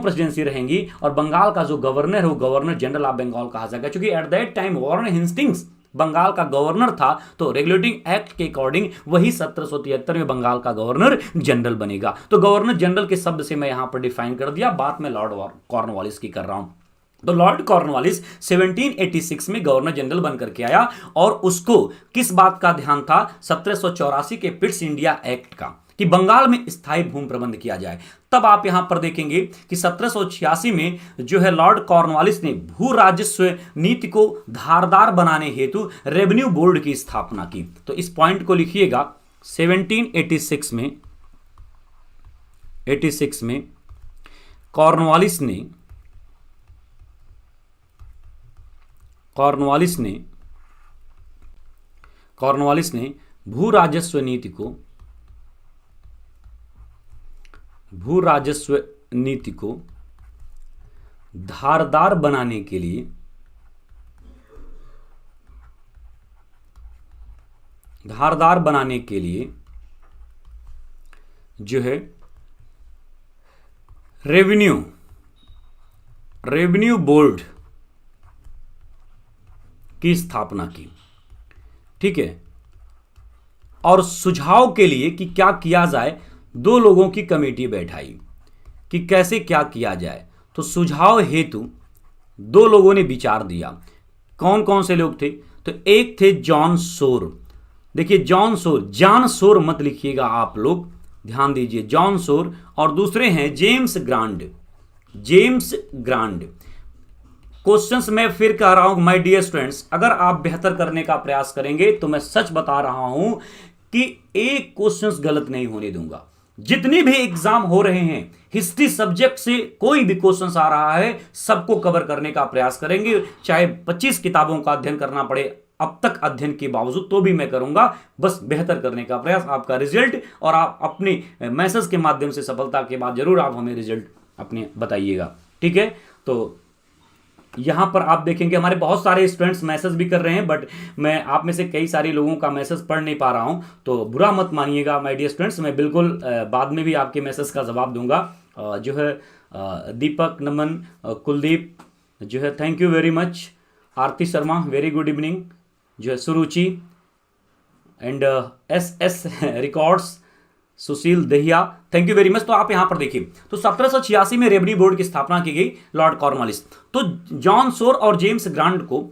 प्रेसिडेंसी रहेंगी और बंगाल का जो गवर्नर है वो गवर्नर जनरल ऑफ बंगाल कहा जाएगा। क्योंकि at that time Warren Hastings Bengal का गवर्नर था, तो रेगुलेटिंग एक्ट के अकॉर्डिंग वही 1773 में बंगाल का गवर्नर जनरल बनेगा। तो गवर्नर जनरल के शब्द से मैं यहां पर डिफाइन कर दिया, बात मैं लॉर्ड कॉर्नवालिस की कर रहा हूं। तो लॉर्ड कॉर्नवालिस 1786 में गवर्नर जनरल बनकर के आया और उसको किस बात का ध्यान था? 1784 के पिट्स इंडिया एक्ट का, कि बंगाल में स्थायी भूमि प्रबंध किया जाए। तब आप यहां पर देखेंगे कि 1786 में जो है लॉर्ड कॉर्नवालिस ने भू राजस्व नीति को धारदार बनाने हेतु रेवेन्यू बोर्ड की स्थापना की। तो इस पॉइंट को लिखिएगा, 1786 में कॉर्नवालिस ने भू राजस्व नीति को धारदार बनाने के लिए जो है रेवेन्यू बोर्ड की स्थापना की। ठीक है, और सुझाव के लिए कि क्या किया जाए, 2 लोगों की कमेटी बैठाई कि कैसे क्या किया जाए। तो सुझाव हेतु 2 लोगों ने विचार दिया। कौन कौन से लोग थे? तो एक थे जॉन सोर। देखिए जॉन सोर मत लिखिएगा आप लोग, ध्यान दीजिए, जॉन सोर। और दूसरे हैं जेम्स ग्रांड। क्वेश्चंस मैं फिर कह रहा हूं माय डियर स्टूडेंट्स, अगर आप बेहतर करने का प्रयास करेंगे तो मैं सच बता रहा हूं कि एक क्वेश्चंस गलत नहीं होने दूंगा। जितने भी एग्जाम हो रहे हैं, हिस्ट्री सब्जेक्ट से कोई भी क्वेश्चंस आ रहा है, सबको कवर करने का प्रयास करेंगे, चाहे 25 किताबों का अध्ययन करना पड़े अब तक अध्ययन के बावजूद, तो भी मैं करूंगा। बस बेहतर करने का प्रयास, आपका रिजल्ट, और आप अपने मैसेज के माध्यम से सफलता के बाद जरूर आप हमें रिजल्ट अपने बताइएगा। ठीक है, तो यहां पर आप देखेंगे हमारे बहुत सारे स्टूडेंट्स मैसेज भी कर रहे हैं, बट मैं आप में से कई सारे लोगों का मैसेज पढ़ नहीं पा रहा हूं, तो बुरा मत मानिएगा माय डियर स्टूडेंट्स। मैं बिल्कुल बाद में भी आपके मैसेज का जवाब दूंगा। जो है दीपक, नमन, कुलदीप जो है, thank you very much. Aarti Sharma, very good evening. जो है Suruchi and S records, Sushil Dahiya, thank you very much. तो आप यहां पर देखिए, तो 1786 में रेवनी बोर्ड की स्थापना की गई, लॉर्ड कॉर्नवालिस। तो जॉन सोर और जेम्स ग्रांट को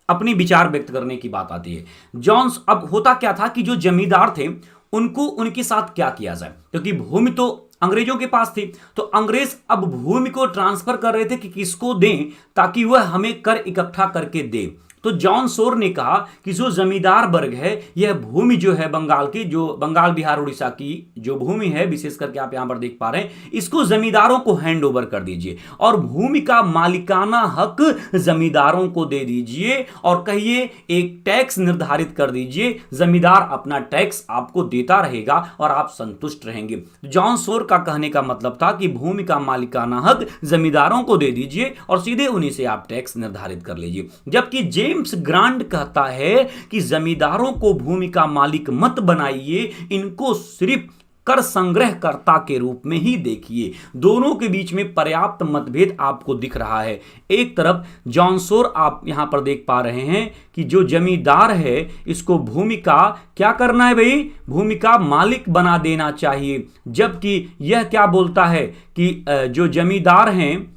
अपनी विचार व्यक्त करने की बात आती है। जॉन्स, अब होता क्या था कि जो जमींदार थे उनको उनके साथ क्या किया जाए, क्योंकि भूमि तो अंग्रेजों के पास थी, तो अंग्रेज अब भूमि को ट्रांसफर कर रहे थे कि किसको दें ताकि वह हमें कर इकट्ठा करके दे। तो जॉन सोर ने कहा कि जो जमींदार वर्ग है, यह भूमि जो है बंगाल की, जो बंगाल बिहार उड़ीसा की जो भूमि है, विशेष करके आप यहां पर देख पा रहे हैं, इसको जमींदारों को हैंड ओवर कर दीजिए और भूमि का मालिकाना हक जमींदारों को दे दीजिए और कहिए एक टैक्स निर्धारित कर दीजिए, जमींदार अपना टैक्स आपको देता रहेगा और आप संतुष्ट रहेंगे। जॉन सोर का कहने का मतलब था कि भूमि का मालिकाना हक जमींदारों को दे दीजिए और सीधे उन्हीं से आप टैक्स निर्धारित कर लीजिए। जबकि जेम्स ग्रांट कहता है कि जमींदारों को भूमि का मालिक मत बनाइए, इनको सिर्फ कर संग्रहकर्ता के रूप में ही देखिए। दोनों के बीच में पर्याप्त मतभेद आपको दिख रहा है। एक तरफ जॉन सोर आप यहां पर देख पा रहे हैं कि जो जमींदार है इसको भूमि का क्या करना है भाई, भूमि का मालिक बना देना चाहिए, जबकि यह क्या बोलता है कि जो जमींदार हैं,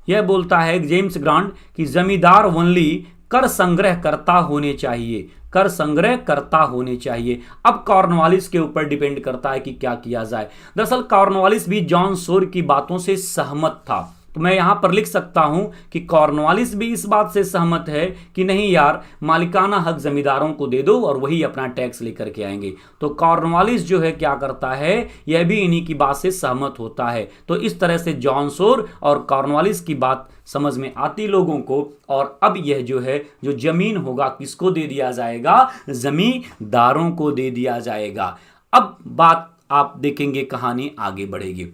यह बोलता है जेम्स ग्रांट कि जमींदार ओनली कर संग्रह करता होने चाहिए, कर संग्रह करता होने चाहिए। अब कॉर्नवालिस के ऊपर डिपेंड करता है कि क्या किया जाए। दरअसल कॉर्नवालिस भी जॉन सोर की बातों से सहमत था, तो मैं यहां पर लिख सकता हूं कि कॉर्नवालिस भी इस बात से सहमत है कि नहीं यार, मालिकाना हक जमींदारों को दे दो और वही अपना टैक्स लेकर के आएंगे। तो कॉर्नवालिस जो है क्या करता है, यह भी इन्हीं की बात से सहमत होता है। तो इस तरह से जॉन सोर और कॉर्नवालिस की बात समझ में आती लोगों को। और अब यह जो है, जो जमीन होगा किसको दे दिया जाएगा, जमींदारों को दे दिया जाएगा। अब बात आप देखेंगे, कहानी आगे बढ़ेगी।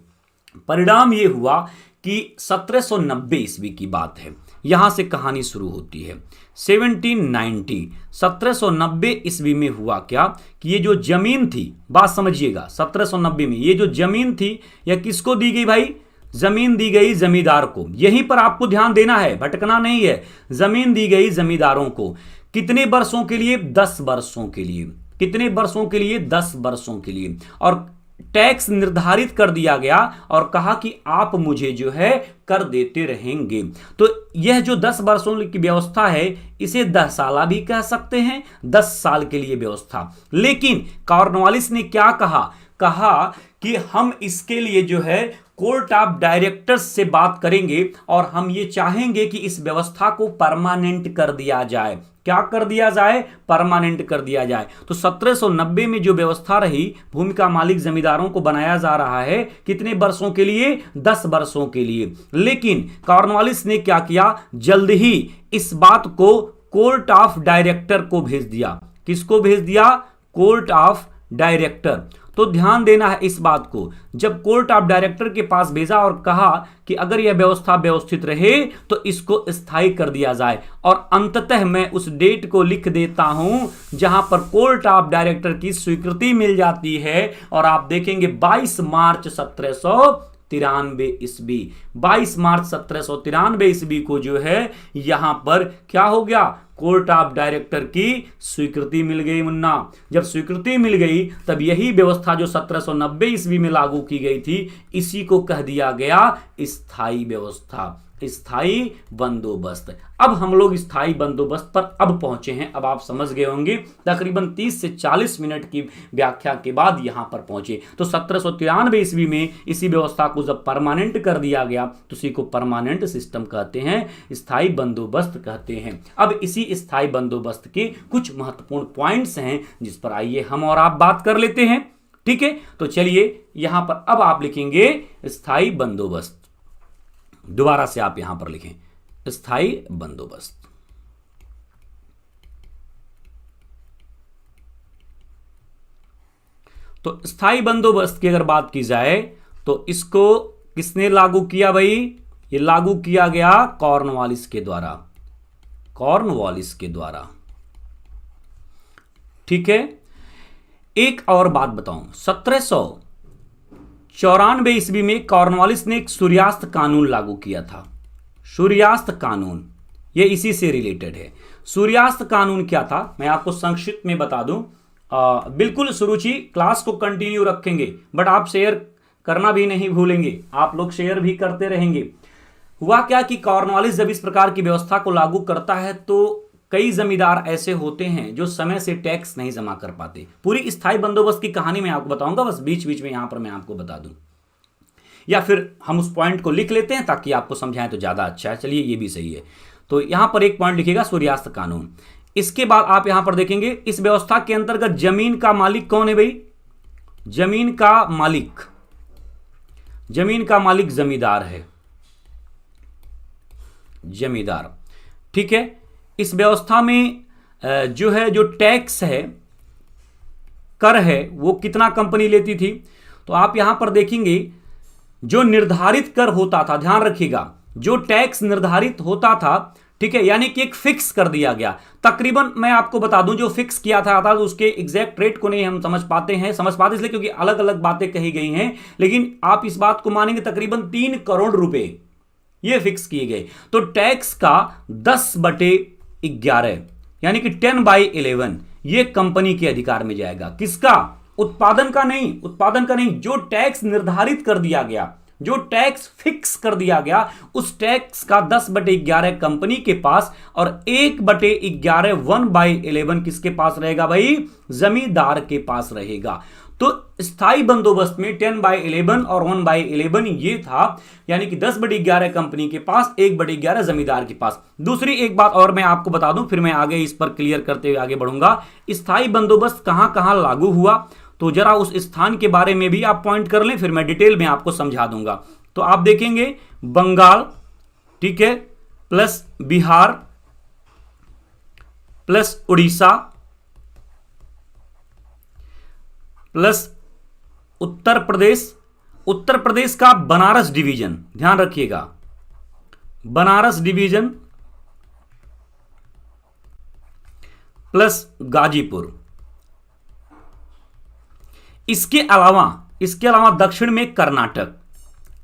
परिणाम यह हुआ कि 1790 ईस्वी की बात है, यहां से कहानी शुरू होती है। 1790 ईस्वी में हुआ क्या कि ये जो जमीन थी, बात समझिएगा, 1790 में ये जो जमीन थी यह किसको दी गई भाई, जमीन दी गई जमींदार को। यहीं पर आपको ध्यान देना है, भटकना नहीं है। जमीन दी गई जमींदारों को कितने वर्षों के लिए, 10 वर्षों के लिए। कितने वर्षों के लिए, 10 वर्षों के लिए। और टैक्स निर्धारित कर दिया गया और कहा कि आप मुझे जो है कर देते रहेंगे। तो यह जो 10 वर्षों की व्यवस्था है, इसे 10 साला भी कह सकते हैं, 10 साल के लिए व्यवस्था। लेकिन कॉर्नवालिस ने क्या कहा, कहा कि हम इसके लिए जो है कोर्ट ऑफ डायरेक्टर्स से बात करेंगे और हम ये चाहेंगे कि इस व्यवस्था को परमानेंट कर दिया जाए। क्या कर दिया जाए, परमानेंट कर दिया जाए। तो 1790 में जो व्यवस्था रही, भूमि का मालिक जमींदारों को बनाया जा रहा है, कितने वर्षों के लिए, 10 वर्षों के लिए। लेकिन कॉर्नवालिस ने क्या किया, जल्द ही इस बात को कोर्ट ऑफ डायरेक्टर को भेज दिया। किसको भेज दिया, कोर्ट ऑफ डायरेक्टर। तो ध्यान देना है इस बात को, जब कोर्ट ऑफ डायरेक्टर के पास भेजा और कहा कि अगर यह व्यवस्था व्यवस्थित रहे तो इसको स्थायी कर दिया जाए। और अंततः मैं उस डेट को लिख देता हूं जहां पर कोर्ट ऑफ डायरेक्टर की स्वीकृति मिल जाती है, और आप देखेंगे 22 मार्च 1793 ईस्वी, 22 मार्च 1793 ईस्वी को जो है यहां पर क्या हो गया, कोर्ट ऑफ डायरेक्टर की स्वीकृति मिल गई मुन्ना। जब स्वीकृति मिल गई तब यही व्यवस्था जो 1790 ईस्वी में लागू की गई थी, इसी को कह दिया गया स्थायी व्यवस्था, स्थायी बंदोबस्त। अब हम लोग स्थायी बंदोबस्त पर अब पहुंचे हैं। अब आप समझ गए होंगे, तकरीबन 30 से 40 मिनट की व्याख्या के बाद यहां पर पहुंचे। तो 1793 ईस्वी में इसी व्यवस्था को जब परमानेंट कर दिया गया तो इसी को परमानेंट सिस्टम कहते हैं, स्थायी बंदोबस्त कहते हैं। अब इसी स्थायी बंदोबस्त के कुछ महत्वपूर्ण पॉइंट्स हैं जिस पर आइए हम और आप बात कर लेते हैं। ठीक है, तो चलिए यहां पर अब आप लिखेंगे स्थायी बंदोबस्त। दोबारा से आप यहां पर लिखें स्थायी बंदोबस्त। तो स्थायी बंदोबस्त की अगर बात की जाए तो इसको किसने लागू किया भाई, ये लागू किया गया कॉर्नवालिस के द्वारा, कॉर्नवालिस के द्वारा। ठीक है, एक और बात बताऊं, 1794 ईस्वी में कॉर्नवालिस ने एक सूर्यास्त कानून लागू किया था। सूर्यास्त कानून, ये इसी से रिलेटेड है। सूर्यास्त कानून क्या था, मैं आपको संक्षिप्त में बता दूं। बिल्कुल सुरुचि क्लास को कंटिन्यू रखेंगे, बट आप शेयर करना भी नहीं भूलेंगे, आप लोग शेयर भी करते रहेंगे। हुआ क्या कि कॉर्नवालिस जब इस प्रकार की व्यवस्था को लागू करता है तो कई जमींदार ऐसे होते हैं जो समय से टैक्स नहीं जमा कर पाते। पूरी स्थायी बंदोबस्त की कहानी मैं आपको बताऊंगा, बस बीच बीच में यहां पर मैं आपको बता दूं, या फिर हम उस पॉइंट को लिख लेते हैं ताकि आपको समझाएं तो ज्यादा अच्छा है। चलिए ये भी सही है। तो यहां पर एक पॉइंट लिखिएगा, सूर्यास्त कानून। इसके बाद आप यहां पर देखेंगे इस व्यवस्था के अंतर्गत जमीन का मालिक कौन है भाई? जमीन का मालिक, जमीन का मालिक जमींदार है, जमींदार। ठीक है, इस व्यवस्था में जो है, जो टैक्स है, कर है, वो कितना कंपनी लेती थी? तो आप यहां पर देखेंगे जो निर्धारित कर होता था, ध्यान रखिएगा, जो टैक्स निर्धारित होता था, ठीक है, यानी कि एक फिक्स कर दिया गया। तकरीबन मैं आपको बता दूं, जो फिक्स किया था तो उसके एग्जैक्ट रेट को नहीं हम समझ पाते इसलिए क्योंकि अलग अलग बातें कही गई हैं, लेकिन आप इस बात को मानेंगे तकरीबन 3 करोड़ रुपए ये फिक्स किए गए। तो टैक्स का 10/11 यानी कि 10/11 ये कंपनी के अधिकार में जाएगा। किसका? उत्पादन का नहीं, उत्पादन का नहीं, जो टैक्स निर्धारित कर दिया गया, जो टैक्स फिक्स कर दिया गया, उस टैक्स का 10/11 कंपनी के पास और 1/11 1/11 किसके पास रहेगा भाई? जमींदार के पास रहेगा। तो स्थायी बंदोबस्त में 10/11 और 1/11 ये था, यानी कि 10/11 कंपनी के पास, 1/11 जमींदार के पास। दूसरी एक बात और मैं आपको बता दूं, फिर मैं आगे इस पर क्लियर करते हुए आगे बढ़ूंगा। स्थायी बंदोबस्त कहां कहां लागू हुआ, तो जरा उस स्थान के बारे में भी आप पॉइंट कर लें, फिर मैं डिटेल में आपको समझा दूंगा। तो आप देखेंगे बंगाल, ठीक है, plus Bihar, plus Orissa, plus Uttar Pradesh, Uttar Pradesh का बनारस डिवीजन, ध्यान रखिएगा, बनारस डिवीजन, प्लस गाजीपुर। इसके अलावा दक्षिण में कर्नाटक,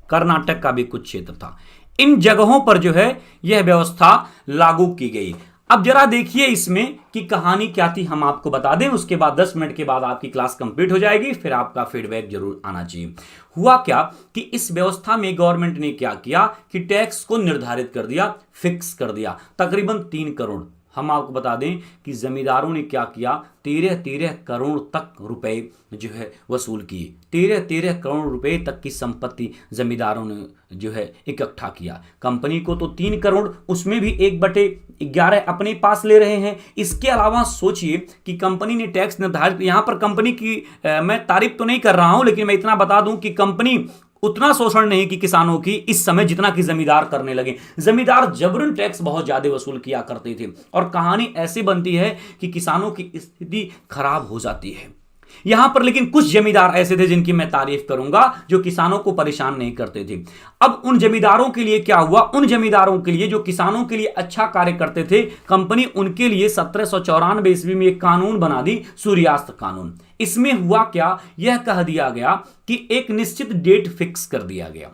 कर्नाटक का भी कुछ क्षेत्र था। इन जगहों पर जो है यह व्यवस्था लागू की गई। अब जरा देखिए इसमें कि कहानी क्या थी, हम आपको बता दें, उसके बाद 10 मिनट के बाद आपकी क्लास कंप्लीट हो जाएगी, फिर आपका फीडबैक जरूर आना चाहिए। हुआ क्या कि इस व्यवस्था में गवर्नमेंट ने क्या किया कि टैक्स को निर्धारित कर दिया, फिक्स कर दिया, तकरीबन 3 करोड़। हम आपको बता दें कि जमींदारों ने क्या किया, 13 करोड़ तक रुपए जो है वसूल किए। 13 करोड़ रुपए तक की संपत्ति जमींदारों ने जो है इकट्ठा किया। कंपनी को तो 3 करोड़, उसमें भी 1/11 अपने पास ले रहे हैं। इसके अलावा सोचिए कि कंपनी ने टैक्स निर्धारित, यहां पर कंपनी की मैं तारीफ तो नहीं कर रहा हूं, लेकिन मैं इतना बता दूं कि कंपनी उतना शोषण नहीं की किसानों की इस समय जितना कि जमींदार करने लगे। जमींदार जबरन टैक्स बहुत ज्यादा वसूल किया करते थे और कहानी ऐसी बनती है कि किसानों की स्थिति खराब हो जाती है। यहां पर लेकिन कुछ जमींदार ऐसे थे जिनकी मैं तारीफ करूंगा, जो किसानों को परेशान नहीं करते थे। अब उन जमींदारों के लिए क्या हुआ, उन जमींदारों के लिए जो किसानों के लिए अच्छा कार्य करते थे, कंपनी उनके लिए 1794 ईस्वी में एक कानून बना दी, सूर्यास्त कानून। इसमें हुआ क्या, यह कह दिया गया कि एक निश्चित डेट फिक्स कर दिया गया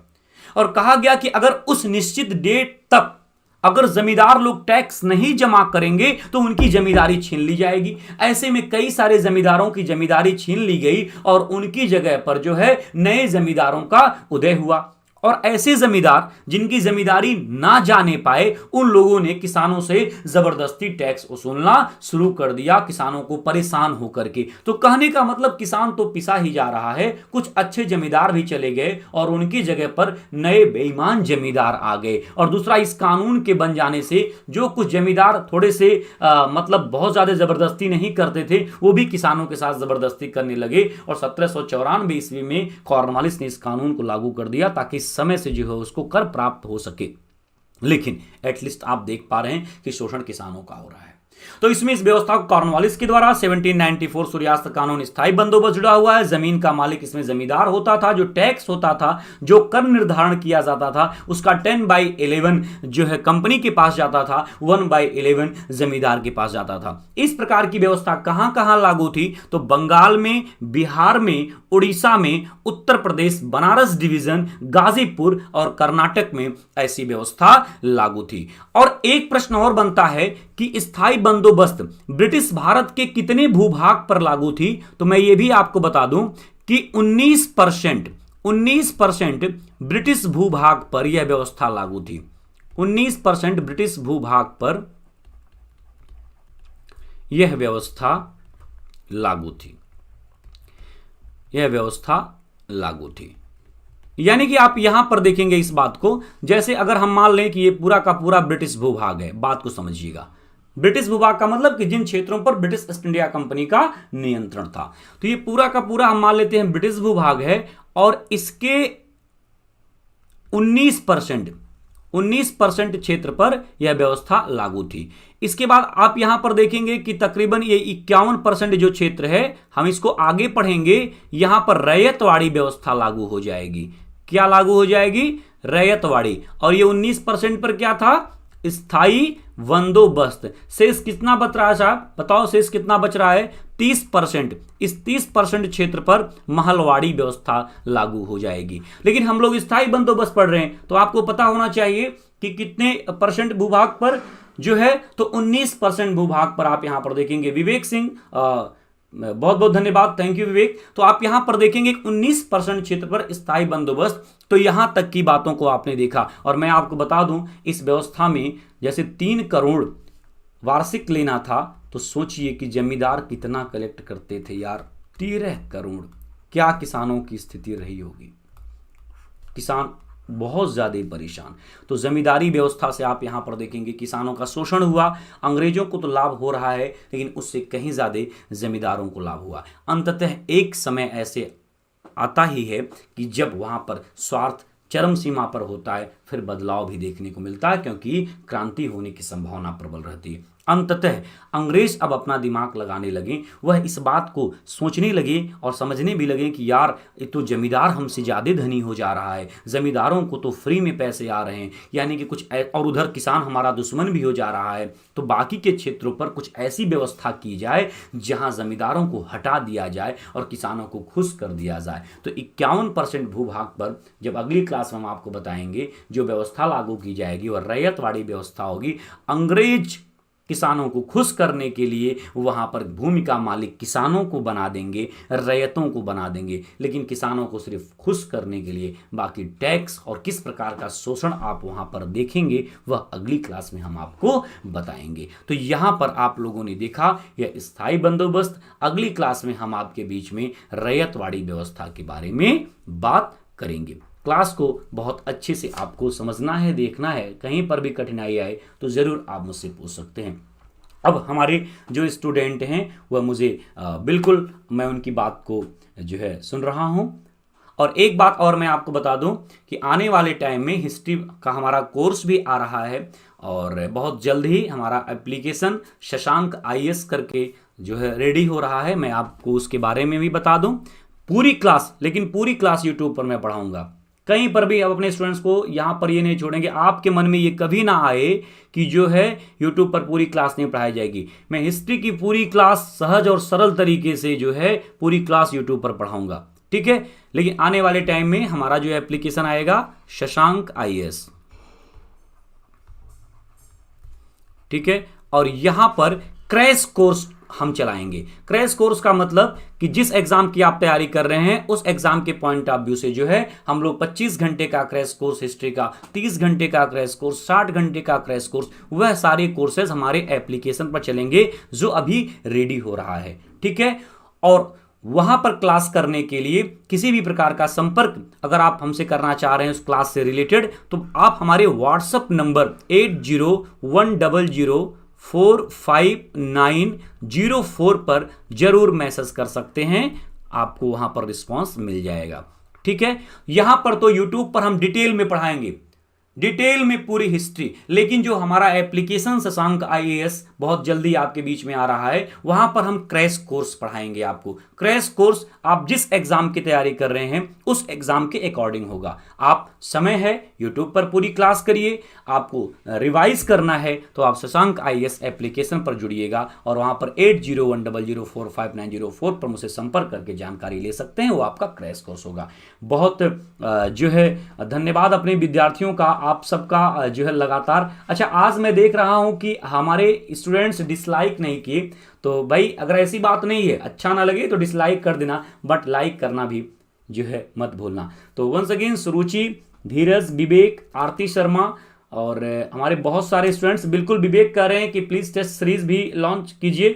और कहा गया कि अगर उस निश्चित डेट तक अगर जमींदार लोग टैक्स नहीं जमा करेंगे तो उनकी जमींदारी छीन ली जाएगी। ऐसे में कई सारे जमींदारों की जमींदारी छीन ली गई और उनकी जगह पर जो है नए जमींदारों का उदय हुआ। और ऐसे जमींदार जिनकी जमींदारी ना जाने पाए, उन लोगों ने किसानों से जबरदस्ती टैक्स वसूलना शुरू कर दिया, किसानों को परेशान होकर के। तो कहने का मतलब किसान तो पिसा ही जा रहा है, कुछ अच्छे जमींदार भी चले गए और उनकी जगह पर नए बेईमान जमींदार आ गए। और दूसरा, इस कानून के बन जाने से जो कुछ जमींदार थोड़े से मतलब बहुत ज्यादा जबरदस्ती नहीं करते थे, वो भी किसानों के साथ जबरदस्ती करने लगे। और 1794 ईस्वी में कॉर्नवालिस ने इस कानून को लागू कर दिया ताकि समय से जो है उसको कर प्राप्त हो सके। लेकिन एटलीस्ट आप देख पा रहे हैं कि शोषण किसानों का हो रहा है। तो इसमें इस व्यवस्था को कॉर्नवालिस के द्वारा 1794 सूर्यास्त कानून स्थायी बंदोबस्त जुड़ा हुआ है। जमीन का मालिक इसमें जमींदार होता था। जो टैक्स होता था, जो कर निर्धारण किया जाता था, उसका 10/11 जो है कंपनी के पास जाता था, 1/11 जमींदार के पास जाता था। इस प्रकार की व्यवस्था कहां कहां लागू थी? तो बंगाल में, बिहार में, उड़ीसा में, उत्तर प्रदेश, बनारस डिवीजन, गाजीपुर और कर्नाटक में ऐसी व्यवस्था लागू थी। और एक प्रश्न और बनता है कि स्थायी बंदोबस्त ब्रिटिश भारत के कितने भूभाग पर लागू थी? तो मैं यह भी आपको बता दूं कि 19% ब्रिटिश भूभाग पर यह व्यवस्था लागू थी। 19% ब्रिटिश भूभाग पर यह व्यवस्था लागू थी। यह व्यवस्था लागू थी। यानी कि आप यहां पर देखेंगे इस बात को, जैसे अगर हम मान लें कि यह पूरा का पूरा ब्रिटिश भूभाग है, बात को समझिएगा। ब्रिटिश भूभाग का मतलब कि जिन क्षेत्रों पर ब्रिटिश ईस्ट इंडिया कंपनी का नियंत्रण था, तो ये पूरा का पूरा हम मान लेते हैं ब्रिटिश भूभाग है और इसके 19% क्षेत्र पर यह व्यवस्था लागू थी। इसके बाद आप यहां पर देखेंगे कि तकरीबन ये 51% जो क्षेत्र है, हम इसको आगे पढ़ेंगे, यहां पर रैयतवाड़ी व्यवस्था लागू हो जाएगी। क्या लागू हो जाएगी? रैयतवाड़ी। और ये 19% पर क्या था? स्थायी बंदोबस्त। शेष कितना बच रहा है साहब? बताओ शेष कितना बच रहा है? 30%। इस 30% क्षेत्र पर महलवाड़ी व्यवस्था लागू हो जाएगी। लेकिन हम लोग स्थायी बंदोबस्त पढ़ रहे हैं, तो आपको पता होना चाहिए कि कितने परसेंट भूभाग पर जो है, तो 19% भूभाग पर आप यहां पर देखेंगे। विवेक सिंह, बहुत बहुत धन्यवाद, थैंक यू विवेक। तो आप यहां पर देखेंगे 19% क्षेत्र पर स्थायी बंदोबस्त। तो यहां तक की बातों को आपने देखा। और मैं आपको बता दूं, इस व्यवस्था में जैसे 3 करोड़ वार्षिक लेना था, तो सोचिए कि जमींदार कितना कलेक्ट करते थे यार, 13 करोड़। क्या किसानों की स्थिति रही होगी? किसान बहुत ज्यादा परेशान। तो जमींदारी व्यवस्था से आप यहां पर देखेंगे किसानों का शोषण हुआ। अंग्रेजों को तो लाभ हो रहा है, लेकिन उससे कहीं ज्यादा जमींदारों को लाभ हुआ। अंततः एक समय ऐसे आता ही है कि जब वहां पर स्वार्थ चरम सीमा पर होता है, फिर बदलाव भी देखने को मिलता है, क्योंकि क्रांति होने की संभावना प्रबल रहती है। अंततः अंग्रेज अब अपना दिमाग लगाने लगे, वह इस बात को सोचने लगे और समझने भी लगे कि यार ये तो जमींदार हमसे ज़्यादा धनी हो जा रहा है, जमींदारों को तो फ्री में पैसे आ रहे हैं, यानी कि कुछ और उधर किसान हमारा दुश्मन भी हो जा रहा है। तो बाकी के क्षेत्रों पर कुछ ऐसी व्यवस्था की जाए जहां जमींदारों को हटा दिया जाए और किसानों को खुश कर दिया जाए। तो 51% भूभाग पर, जब अगली क्लास में हम आपको बताएंगे, जो व्यवस्था लागू की जाएगी वह रैयतवाड़ी व्यवस्था होगी। अंग्रेज किसानों को खुश करने के लिए वहां पर भूमि का मालिक किसानों को बना देंगे, रैयतों को बना देंगे, लेकिन किसानों को सिर्फ खुश करने के लिए। बाकी टैक्स और किस प्रकार का शोषण आप वहां पर देखेंगे, वह अगली क्लास में हम आपको बताएंगे। तो यहां पर आप लोगों ने देखा यह स्थायी बंदोबस्त। अगली क्लास में हम आपके बीच में रैयतवाड़ी व्यवस्था के बारे में बात करेंगे। क्लास को बहुत अच्छे से आपको समझना है, देखना है। कहीं पर भी कठिनाई आए तो ज़रूर आप मुझसे पूछ सकते हैं। अब हमारे जो स्टूडेंट हैं वह मुझे बिल्कुल, मैं उनकी बात को जो है सुन रहा हूं। और एक बात और मैं आपको बता दूं कि आने वाले टाइम में हिस्ट्री का हमारा कोर्स भी आ रहा है, और बहुत जल्द ही हमारा एप्लीकेशन शशांक IAS करके जो है रेडी हो रहा है। मैं आपको उसके बारे में भी बता दूं। पूरी क्लास, लेकिन पूरी क्लास यूट्यूब पर मैं पढ़ाऊंगा। कहीं पर भी अब अपने स्टूडेंट्स को यहां पर ये नहीं छोड़ेंगे। आपके मन में ये कभी ना आए कि जो है यूट्यूब पर पूरी क्लास नहीं पढ़ाई जाएगी। मैं हिस्ट्री की पूरी क्लास सहज और सरल तरीके से जो है पूरी क्लास यूट्यूब पर पढ़ाऊंगा, ठीक है। लेकिन आने वाले टाइम में हमारा जो एप्लीकेशन आएगा शशांक IAS, ठीक है। और यहां पर क्रैश कोर्स हम चलाएंगे। क्रैश कोर्स का मतलब कि जिस एग्जाम की आप तैयारी कर रहे हैं उस एग्जाम के पॉइंट ऑफ व्यू से जो है हम लोग 25 घंटे का क्रैश कोर्स हिस्ट्री का, 30 घंटे का क्रैश कोर्स, 60 घंटे का क्रैश कोर्स, वह सारे कोर्सेज हमारे एप्लीकेशन पर चलेंगे जो अभी रेडी हो रहा है, ठीक है। और वहां पर क्लास करने के लिए किसी भी प्रकार का संपर्क अगर आप हमसे करना चाह रहे हैं उस क्लास से रिलेटेड, तो आप हमारे व्हाट्सएप नंबर 8010045904 पर जरूर मैसेज कर सकते हैं। आपको वहां पर रिस्पांस मिल जाएगा, ठीक है। यहां पर तो यूट्यूब पर हम डिटेल में पढ़ाएंगे, डिटेल में पूरी हिस्ट्री। लेकिन जो हमारा एप्लीकेशन शशांक आईएएस बहुत जल्दी आपके बीच में आ रहा है, वहां पर हम क्रैश कोर्स पढ़ाएंगे आपको। क्रैश कोर्स आप जिस एग्जाम की तैयारी कर रहे हैं उस एग्जाम के अकॉर्डिंग होगा। आप समय है यूट्यूब पर पूरी क्लास करिए, आपको रिवाइज करना है तो आप शशांक आईएएस एप्लीकेशन पर जुड़िएगा और वहां पर 8010045904 पर मुझसे संपर्क करके जानकारी ले सकते हैं। वो आपका क्रैश कोर्स होगा। बहुत जो है धन्यवाद अपने विद्यार्थियों का, आप सबका जो है लगातार। अच्छा, आज मैं देख रहा हूं कि हमारे स्टूडेंट्स डिसलाइक नहीं किए, तो भाई अगर ऐसी बात नहीं है, अच्छा ना लगे तो डिसलाइक कर देना, बट लाइक करना भी जो है मत भूलना। तो वंस अगेन सुरुचि, धीरज, विवेक, आरती शर्मा और हमारे बहुत सारे स्टूडेंट्स बिल्कुल विवेक कह रहे हैं कि प्लीज टेस्ट सीरीज भी लॉन्च कीजिए।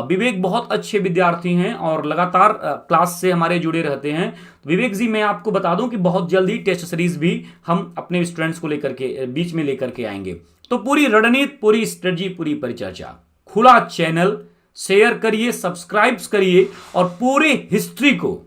विवेक बहुत अच्छे विद्यार्थी हैं और लगातार क्लास से हमारे जुड़े रहते हैं। विवेक जी, मैं आपको बता दूं कि बहुत जल्दी टेस्ट सीरीज भी हम अपने स्टूडेंट्स को लेकर के बीच में लेकर के आएंगे। तो पूरी रणनीति, पूरी स्ट्रेटजी, पूरी परिचर्चा, खुला चैनल, शेयर करिए, सब्सक्राइब करिए और पूरी हिस्ट्री को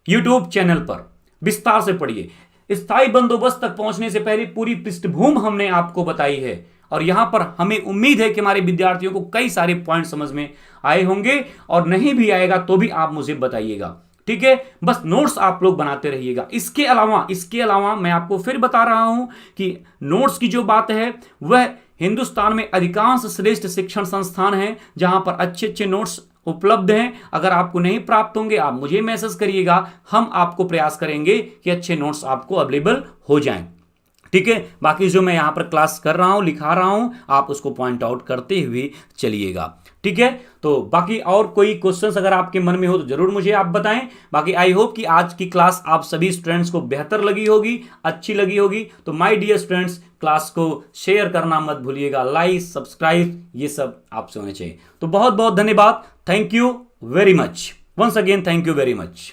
यूट्यूब चैनल पर विस्तार से पढ़िए। स्थायी बंदोबस्त तक पहुंचने से पहले पूरी पृष्ठभूमि हमने आपको बताई है और यहां पर हमें उम्मीद है कि हमारे विद्यार्थियों को कई सारे पॉइंट समझ में आए होंगे, और नहीं भी आएगा तो भी आप मुझे बताइएगा, ठीक है। बस नोट्स आप लोग बनाते रहिएगा। इसके अलावा मैं आपको फिर बता रहा हूं कि नोट्स की जो बात है वह हिंदुस्तान में अधिकांश श्रेष्ठ शिक्षण संस्थान हैं जहां पर अच्छे अच्छे नोट्स उपलब्ध हैं। अगर आपको नहीं प्राप्त होंगे आप मुझे मैसेज करिएगा, हम आपको प्रयास करेंगे कि अच्छे नोट्स आपको अवेलेबल हो जाएं, ठीक है। बाकी जो मैं यहां पर क्लास कर रहा हूं, लिखा रहा हूं, आप उसको पॉइंट आउट करते हुए चलिएगा, ठीक है। तो बाकी और कोई क्वेश्चंस अगर आपके मन में हो तो जरूर मुझे आप बताएं। बाकी आई होप कि आज की क्लास आप सभी स्टूडेंट्स को बेहतर लगी होगी, अच्छी लगी होगी। तो माय डियर स्टूडेंट्स, क्लास को शेयर करना मत भूलिएगा, लाइक, सब्सक्राइब, ये सब आपसे होने चाहिए। तो बहुत बहुत धन्यवाद, thank you very much, once again thank you very much.